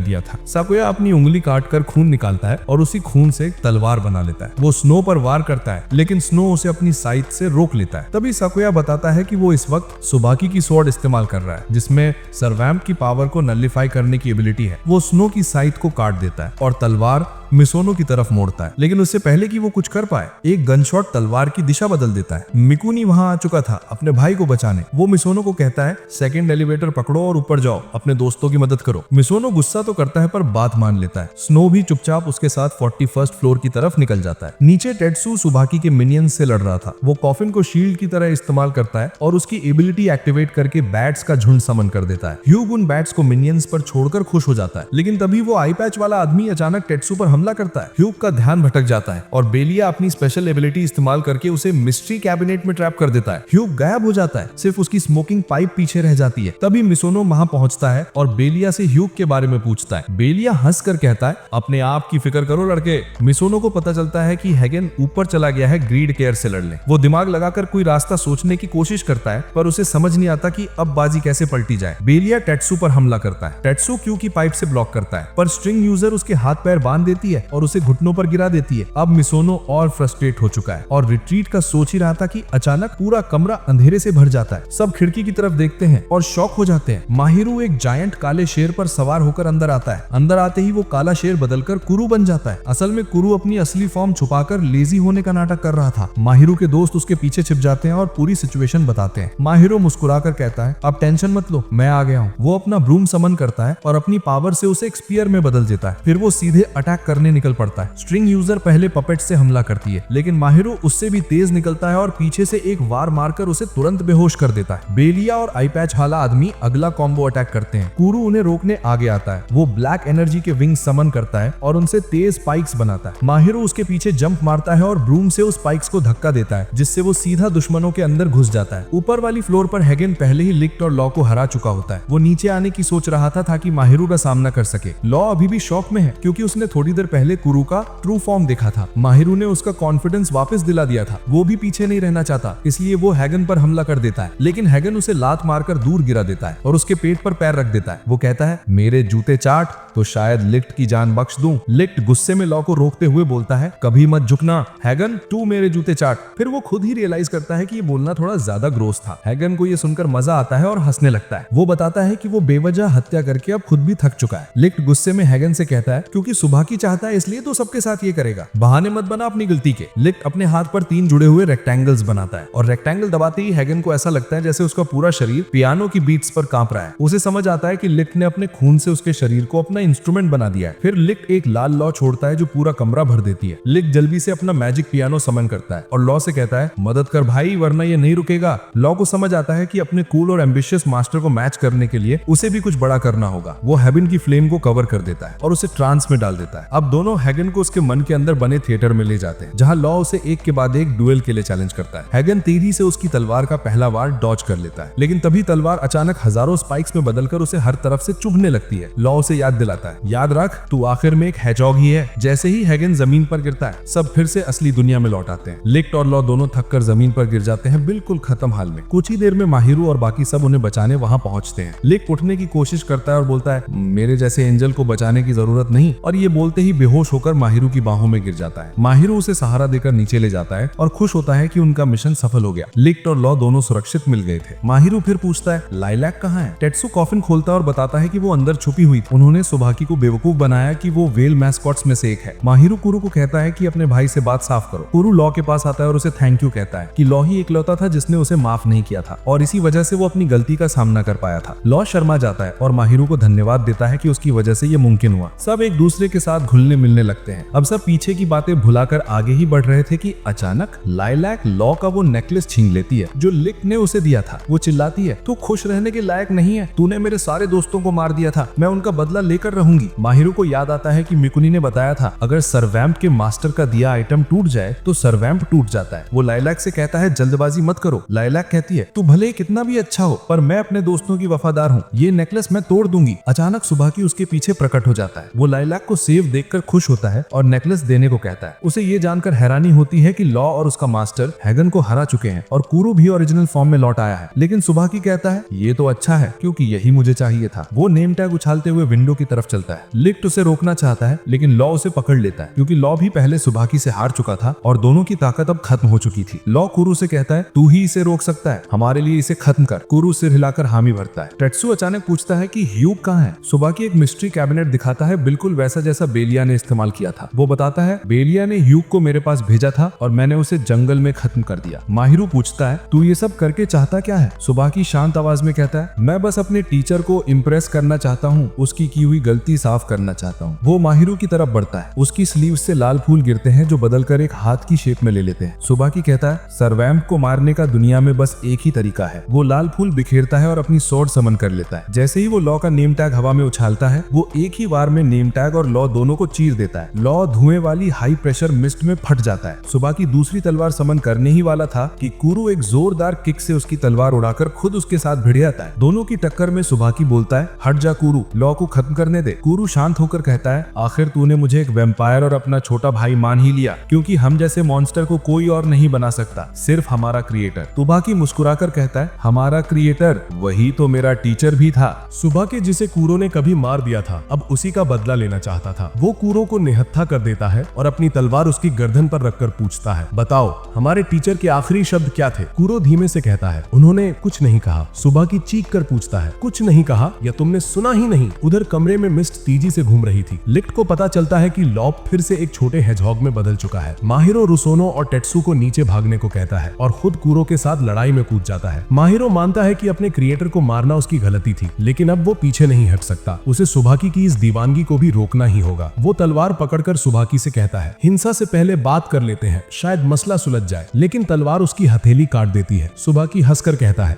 दिया था। साकुया अपनी उंगली काटकर खून निकालता है और उसी खून से एक तलवार बना लेता है। वो स्नो पर वार करता है लेकिन स्नो उसे अपनी साइड से रोक लेता है। तभी साकुया बताता है कि वो इस वक्त सुबाकी की स्वॉर्ड इस्तेमाल कर रहा है जिसमें सर्वैम्प की पावर को नलिफाई करने की एबिलिटी है। वो स्नो की साइड को काट देता है और तलवार मिसोनो की तरफ मोड़ता है, लेकिन उससे पहले कि वो कुछ कर पाए एक गनशॉट तलवार की दिशा बदल देता है। मिकुनी वहां आ चुका था अपने भाई को बचाने। वो मिसोनो को कहता है सेकंड एलिवेटर पकड़ो और ऊपर जाओ, अपने दोस्तों की मदद करो। मिसोनो गुस्सा तो करता है पर बात मान लेता है। स्नो भी चुपचाप उसके साथ 41st फ्लोर की तरफ निकल जाता है। नीचे टेट्सू सुबाकी के मिनियंस से लड़ रहा था। वो कॉफिन को शील्ड की तरह इस्तेमाल करता है और उसकी एबिलिटी एक्टिवेट करके बैट्स का झुंड समन कर देता है। ह्यूग उन बैट्स को मिनियंस पर छोड़कर खुश हो जाता है, लेकिन तभी वो आई पैच वाला आदमी अचानक टेट्सू पर हमला करता है। ह्यूग का ध्यान भटक जाता है और बेलिया अपनी स्पेशल एबिलिटी इस्तेमाल करके उसे मिस्ट्री कैबिनेट में ट्रैप कर देता है। ह्यूग गायब हो जाता है, सिर्फ उसकी स्मोकिंग पाइप पीछे रह जाती है। तभी मिसोनो वहां पहुंचता है और बेलिया से ह्यूग के बारे में पूछता है। बेलिया हंसकर कहता है अपने आप की फिक्र करो लड़के। मिसोनो को पता चलता है कि हैगन ऊपर चला गया है ग्रीड केयर से लड़ने। वो दिमाग लगाकर कोई रास्ता सोचने की कोशिश करता है पर उसे समझ नहीं आता कि अब बाजी कैसे पलटी जाए। बेलिया टेट्सू पर हमला करता है। टेट्सू क्यू की पाइप से ब्लॉक करता है पर स्ट्रिंग यूजर उसके हाथ पैर बांध देती है और उसे घुटनों पर गिरा देती है। अब मिसोनो और फ्रस्ट्रेट हो चुका है और रिट्रीट का सोच ही रहा था कि अचानक पूरा कमरा अंधेरे से भर जाता है। सब खिड़की की तरफ देखते हैं और शॉक हो जाते हैं। माहिरू एक जायंट काले शेर पर सवार होकर अंदर आता है। अंदर आते ही वो काला शेर बदलकर कुरु बन जाता है। असल में कुरु अपनी असली फॉर्म छुपाकर लेजी होने का नाटक कर रहा था। माहिरू के दोस्त उसके पीछे छिप जाते हैं और पूरी सिचुएशन बताते हैं। माहिरू मुस्कुराकर कहता है अब टेंशन मत लो, मैं आ गया हूँ। वो अपना ब्रूम समन करता है और अपनी पावर से उसे एक स्पीयर में बदल देता है। फिर वो सीधे अटैक करने निकल पड़ता है। स्ट्रिंग यूजर पहले पपेट से हमला करती है लेकिन माहिरू उससे भी तेज निकलता है और पीछे से एक वार मारकर उसे तुरंत बेहोश कर देता है। बेलिया और आई पैच वाला आदमी अगला कॉम्बो अटैक करते हैं। कुरु उन्हें रोकने आगे आता है। वो ब्लैक एनर्जी के विंग समन करता है और उनसे तेज स्पाइक्स बनाता है। माहिरू उसके पीछे जंप मारता है और ब्रूम से उस स्पाइक्स को धक्का देता है जिससे वो सीधा दुश्मनों के अंदर घुस जाता है। ऊपर वाली फ्लोर पर हैगन पहले ही लिक्ट और लॉ को हरा चुका होता है। वो नीचे आने की सोच रहा था ताकि माहिरू का सामना कर सके। लॉ अभी भी शॉक में है क्योंकि उसने थोड़ी देर पहले कुरु का ट्रू फॉर्म देखा था। माहिरू ने उसका कॉन्फिडेंस वापस दिला दिया था। वो भी पीछे नहीं रहना चाहता, इसलिए वो हैगन पर हमला कर देता है, लेकिन हैगन उसे लात मारकर दूर गिरा देता है और उसके पेट पर पैर रख देता है। वो कहता है मेरे जूते चाट तो शायद लिक्ट की जान बख्श दूं। लिक्ट गुस्से में लॉ को रोकते हुए बोलता है कभी मत झुकना हैगन, तू मेरे जूते चाट। फिर वो खुद ही रियलाइज करता है कि ये बोलना थोड़ा ज्यादा ग्रोस था। हैगन को ये सुनकर मजा आता है और हंसने लगता है। वो बताता है कि वो बेवजह हत्या करके अब खुद भी थक चुका है। लिक्ट गुस्से में हैगन से कहता है क्योंकि सुबह की चाहता है इसलिए तो सबके साथ ये करेगा, बहाने मत बना अपनी गलती के। लिक्ट अपने हाथ पर 3 जुड़े हुए रेक्टेंगल्स बनाता है और रेक्टेंगल दबाते ही हैगन को ऐसा लगता है जैसे उसका पूरा शरीर पियानो की बीट्स पर कांप रहा है। उसे समझ आता है कि लिक्ट ने अपने खून से उसके शरीर को अपना इंस्ट्रूमेंट बना दिया है। फिर लिक्ट एक लाल लॉ छोड़ता है जो पूरा कमरा भर देती है। लिक्ट जल्दी से अपना मैजिक पियानो समन करता है और लॉ से कहता है मदद कर भाई वरना ये नहीं रुकेगा। लॉ को समझ आता है कि अपने कूल और एम्बिशियस मास्टर को मैच करने के लिए उसे भी कुछ बड़ा करना होगा। वो हैगन की फ्लेम को कवर कर देता है और उसे ट्रांस में डाल देता है। अब दोनों हैगन को उसके मन के अंदर बने थिएटर में ले जाते हैं जहां लॉ उसे एक के बाद एक डुएल के लिए चैलेंज करता है। हैगन तेजी से उसकी तलवार का पहला वार डॉज कर लेता है, लेकिन तभी तलवार अचानक हजारों स्पाइक्स में बदलकर उसे हर तरफ से चुभने लगती है। लॉ उसे याद दिलाता है याद रख तू आखिर में एक हैजॉग ही है। जैसे ही हैगन जमीन पर गिरता है सब फिर से असली दुनिया में लौट आते हैं। लिक्ट और लॉ दोनों थक कर जमीन पर गिर जाते हैं बिल्कुल खत्म हाल में। कुछ ही देर में माहिरू और बाकी सब उन्हें बचाने वहां पहुंचते हैं। लिक्ट उठने की कोशिश करता है और बोलता है मेरे जैसे एंजल को बचाने की जरूरत नहीं, और ये बोलते ही बेहोश होकर माहिरू की बाहों में गिर जाता है। माहिरू उसे सहारा देकर नीचे ले जाता है और खुश होता है कि उनका मिशन सफल हो गया। लिक्ट और लॉ दोनों सुरक्षित मिल गए थे। माहिरू फिर पूछता है लाइलैक कहाँ है? टेट्सू कॉफिन खोलता है और बताता है कि वो अंदर छुपी हुई थी। उन्होंने सुबाकी को बेवकूफ बनाया कि वो वेल मैस्कॉट्स में से एक है। माहिरू कुरु को कहता है कि अपने भाई से बात साफ करो। कुरु लॉ के पास आता है और उसे थैंक यू कहता है कि लॉ ही इकलौता था जिसने उसे माफ नहीं किया था और इसी वजह से वो अपनी गलती का सामना कर पाया था। लॉ शर्मा जाता है और माहिरू को धन्यवाद देता है कि उसकी वजह से ये मुमकिन हुआ। सब एक दूसरे के साथ घुल घुलने मिलने लगते हैं। अब सब पीछे की बातें भुलाकर आगे ही बढ़ रहे थे कि अचानक लाइलैक लॉ का वो नेकलेस छीन लेती है जो लिक्ट ने उसे दिया था। वो चिल्लाती है, तू खुश रहने के लायक नहीं है, तूने मेरे सारे दोस्तों को मार दिया था, मैं उनका बदला लेकर रहूंगी। माहिरो को याद आता है कि मिकुनी ने बताया था अगर सर्वैम्प के मास्टर का दिया आइटम टूट जाए तो सर्वैम्प टूट जाता है। वो लाइलैक से कहता है जल्दबाजी मत करो। लाइलैक कहती है, तू भले ही कितना भी अच्छा हो पर मैं अपने दोस्तों की वफादार हूँ, ये नेकलेस मैं तोड़ दूंगी। अचानक सुबाकी उसके पीछे प्रकट हो जाता है। वो लाइलैक को सेव देखकर खुश होता है और नेकलेस देने को कहता है। उसे ये जानकर हैरानी होती है कि लॉ और उसका मास्टर हैगन को हरा चुके हैं और कुरो भी ओरिजिनल फॉर्म में लौट आया है। लेकिन सुबाकी कहता है ये तो अच्छा है क्योंकि यही मुझे चाहिए था। वो नेम टैग उछालते हुए विंडो की तरफ चलता है। लिक्ट उसे रोकना चाहता है लेकिन लॉ उसे पकड़ लेता है क्योंकि लॉ भी पहले सुबाकी से हार चुका था और दोनों की ताकत अब खत्म हो चुकी थी। लॉ कुरो से कहता है तू ही इसे रोक सकता है, हमारे लिए इसे खत्म कर। कुरो सिर हिलाकर हामी भरता है। टेत्सु अचानक पूछता है कि ह्यूग कहाँ है। सुबाकी एक मिस्ट्री कैबिनेट दिखाता है बिल्कुल वैसा जैसा बेलिया ने इस्तेमाल किया था। वो बताता है बेलिया ने ह्यूग को मेरे पास भेजा था और मैंने उसे जंगल में खत्म कर दिया। माहिरू पूछता है तू ये सब करके चाहता क्या है। सुबाकी शांत आवाज में कहता है मैं बस अपने टीचर को इम्प्रेस करना चाहता हूँ, उसकी की हुई गलती साफ करना चाहता हूँ। वो माहिरू की तरफ बढ़ता है। उसकी स्लीव से लाल फूल गिरते हैं जो बदलकर एक हाथ की शेप में ले लेते हैं। सुबाकी कहता है सर्वैम्प को मारने का दुनिया में बस एक ही तरीका है। वो लाल फूल बिखेरता है और अपनी स्वॉर्ड समन कर लेता है। जैसे ही वो लॉ का नेम टैग हवा में उछालता है वो एक ही बार में नेम टैग और लॉ दोनों को चीर देता है। लॉ धुएं वाली हाई प्रेशर मिस्ट में फट जाता है। सुबाकी दूसरी तलवार समन करने ही वाला था कि कुरो एक जोरदार किक से उसकी तलवार उड़ाकर खुद उसके साथ भिड़ जाता है। दोनों की टक्कर में सुबाकी बोलता है हट जा कुरो, लॉ को खत्म करने दे। कुरो शांत होकर कहता है आखिर तूने मुझे एक वैम्पायर और अपना छोटा भाई मान ही लिया क्योंकि हम जैसे मॉन्स्टर को कोई और नहीं बना सकता, सिर्फ हमारा क्रिएटर। सुबाकी मुस्कुराकर कहता है हमारा क्रिएटर वही तो मेरा टीचर भी था। सुबाकी जिसे कुरो ने कभी मार दिया था अब उसी का बदला लेना चाहता था। वो कुरो को निहत्था कर देता है और अपनी तलवार उसकी गर्दन पर रखकर पूछता है बताओ हमारे टीचर के आखिरी शब्द क्या थे। कुरो धीमे से कहता है उन्होंने कुछ नहीं कहा। सुबाकी चीख कर पूछता है कुछ नहीं कहा या तुमने सुना ही नहीं। उधर कमरे में मिस्ट तेजी से घूम रही थी। लिक्ट को पता चलता है कि लॉप फिर से एक छोटे हेजहॉग में बदल चुका है। माहिरो रुसोनो और टेत्सु को नीचे भागने को कहता है और खुद कुरो के साथ लड़ाई में कूद जाता है। माहिरो मानता है कि अपने क्रिएटर को मारना उसकी गलती थी लेकिन अब वो पीछे नहीं हट सकता। उसे सुबाकी की इस दीवानगी को भी रोकना ही होगा। वो तलवार पकड़कर सुबाकी से कहता है हिंसा से पहले बात कर लेते हैं, शायद मसला सुलझ जाए। लेकिन तलवार उसकी हथेली काट देती है। सुबाकी हंसकर कहता है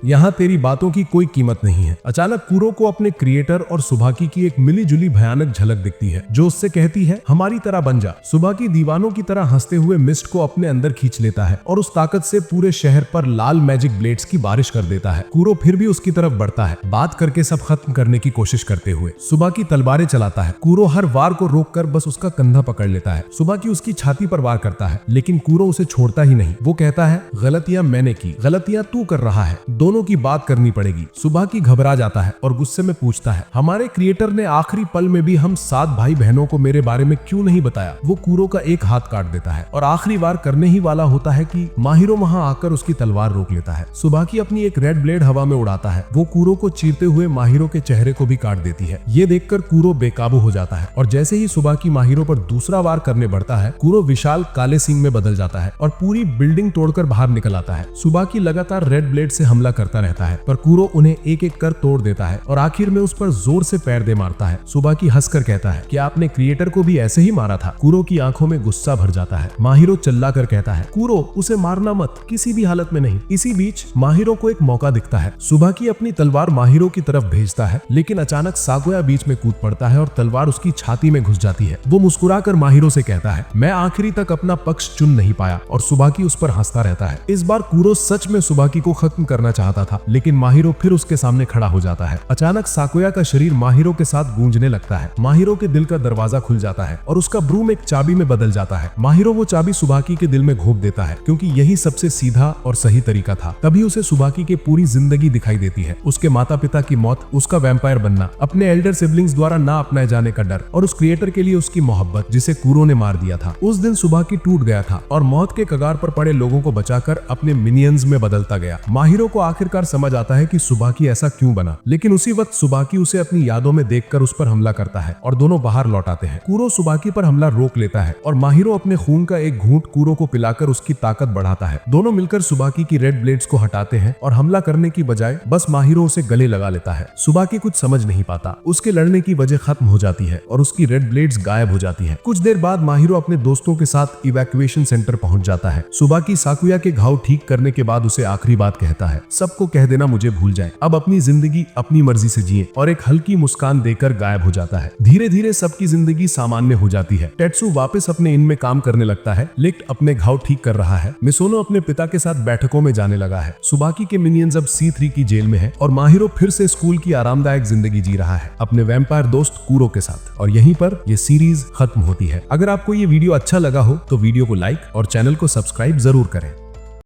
यहाँ तेरी बातों की कोई कीमत नहीं है। अचानक कुरो को अपने क्रिएटर और सुबाकी की एक मिली जुली भयानक झलक दिखती है जो उससे कहती है हमारी तरह बन जा। सुबाकी दीवानों की तरह हंसते हुए मिस्ट को अपने अंदर खींच लेता है और उस ताकत से पूरे शहर पर लाल मैजिक ब्लेड्स की बारिश कर देता है। कुरो फिर भी उसकी तरफ बढ़ता है, बात करके सब खत्म करने की कोशिश करते हुए। सुबाकी तलवारें चलाता है। कुरो हर वार को रोककर बस उसका कंधा पकड़ लेता है। सुबाकी उसकी छाती पर वार करता है लेकिन कुरो उसे छोड़ता ही नहीं। वो कहता है गलतियां मैंने की, गलतियां तू कर रहा है, दोनों की बात करनी पड़ेगी। सुबाकी घबरा जाता है और गुस्से में पूछता है हमारे क्रिएटर ने आखिरी पल में भी हम 7 भाई बहनों को मेरे बारे में क्यों नहीं बताया। वो कुरो का एक हाथ काट देता है और आखिरी बार करने ही वाला होता है कि माहिरो वहां आकर उसकी तलवार रोक लेता है। सुबाकी अपनी एक रेड ब्लेड हवा में उड़ाता है। वो कुरो को चीरते हुए माहिरो के चेहरे को भी काट देती है। ये देखकर कुरो बेकाबू हो जाता है और जैसे ही सुबाकी माहिरो पर दूसरा वार करने बढ़ता है कुरो विशाल काले सिंह में बदल जाता है और पूरी बिल्डिंग तोड़कर बाहर निकल आता है। सुबाकी लगातार रेड ब्लेड से हमला करता रहता है पर कुरो उन्हें एक एक कर तोड़ देता है और आखिर में उस पर जोर से पैर दे मारता है। सुबाकी हंसकर कहता है कि आपने क्रिएटर को भी ऐसे ही मारा था। कुरो की आंखों में गुस्सा भर जाता है। माहिरो चिल्लाकर कहता है कुरो उसे मारना मत, किसी भी हालत में नहीं। इसी बीच माहिरो को एक मौका दिखता है। सुबाकी अपनी तलवार माहिरो की तरफ भेजता है लेकिन अचानक साकुया बीच में कूद पड़ता है और तलवार उसकी छाती में घुस जाती है। वो मुस्कुराकर माहिरो से कहता है मैं आखिरी तक अपना पक्ष चुन नहीं पाया और सुबाकी उस पर हंसता रहता है। इस बार कुरो सच में सुबाकी को खत्म करना चाहता था लेकिन माहिरो फिर उसके सामने खड़ा हो जाता है। अचानक साकुया का शरीर माहिरो के साथ गूंजने लगता है। माहिरो के दिल का दरवाजा खुल जाता है और उसका ब्रूम एक चाबी में बदल जाता है। माहिरो वो चाबी सुबाकी के दिल में घोंप देता है क्योंकि यही सबसे सीधा और सही तरीका था। तभी उसे सुबाकी की पूरी जिंदगी दिखाई देती है। उसके माता पिता की मौत, उसका वैम्पायर बनना, अपने एल्डर सिबलिंग्स द्वारा ना अपनाए जाने का डर और उस क्रिएटर के लिए उसकी मोहब्बत जिसे कुरो ने मार दिया था। उस दिन सुबाकी टूट गया था और मौत के कगार पर पड़े लोगों को बचाकर अपने मिनियंस में बदलता गया। माहिरो को आखिरकार समझ आता है कि सुबाकी ऐसा क्यों बना, लेकिन उसी वक्त सुबाकी उसे अपनी यादों में देखकर उस पर हमला करता है और दोनों बाहर लौट आते हैं। कुरो सुबाकी पर हमला रोक लेता है और माहिरो अपने खून का एक घूंट कुरो को पिलाकर उसकी ताकत बढ़ाता है। दोनों मिलकर सुबाकी की रेड ब्लेड्स को हटाते हैं और हमला करने की बजाय बस माहिरो उसे गले लगा लेता है। सुबाकी कुछ समझ नहीं पाता, उसके लड़ने की वजह खत्म हो जाती है और उसकी उसकी रेड ब्लेड्स गायब हो जाती है। कुछ देर बाद माहिरो अपने दोस्तों के साथ इवैक्यूएशन सेंटर पहुंच जाता है। सुबह की साकुया के घाव ठीक करने के बाद उसे आखिरी बात कहता है, सबको कह देना मुझे भूल जाए, अब अपनी जिंदगी अपनी मर्जी से जिए, और एक हल्की मुस्कान देकर गायब हो जाता है। धीरे धीरे सबकी जिंदगी सामान्य हो जाती है। टेत्सु वापस अपने इन में काम करने लगता है, लिक्ट अपने घाव ठीक कर रहा है, मिसोनो अपने पिता के साथ बैठकों में जाने लगा है, सुबाकी के मिनियंस अब C3 की जेल में है, और माहिरो फिर से स्कूल की आरामदायक जिंदगी जी रहा है अपने वैम्पायर दोस्त कूरो के साथ। और यहीं पर ये सीरीज खत्म होती है। अगर आपको ये वीडियो अच्छा लगा हो तो वीडियो को लाइक और चैनल को सब्सक्राइब जरूर करें।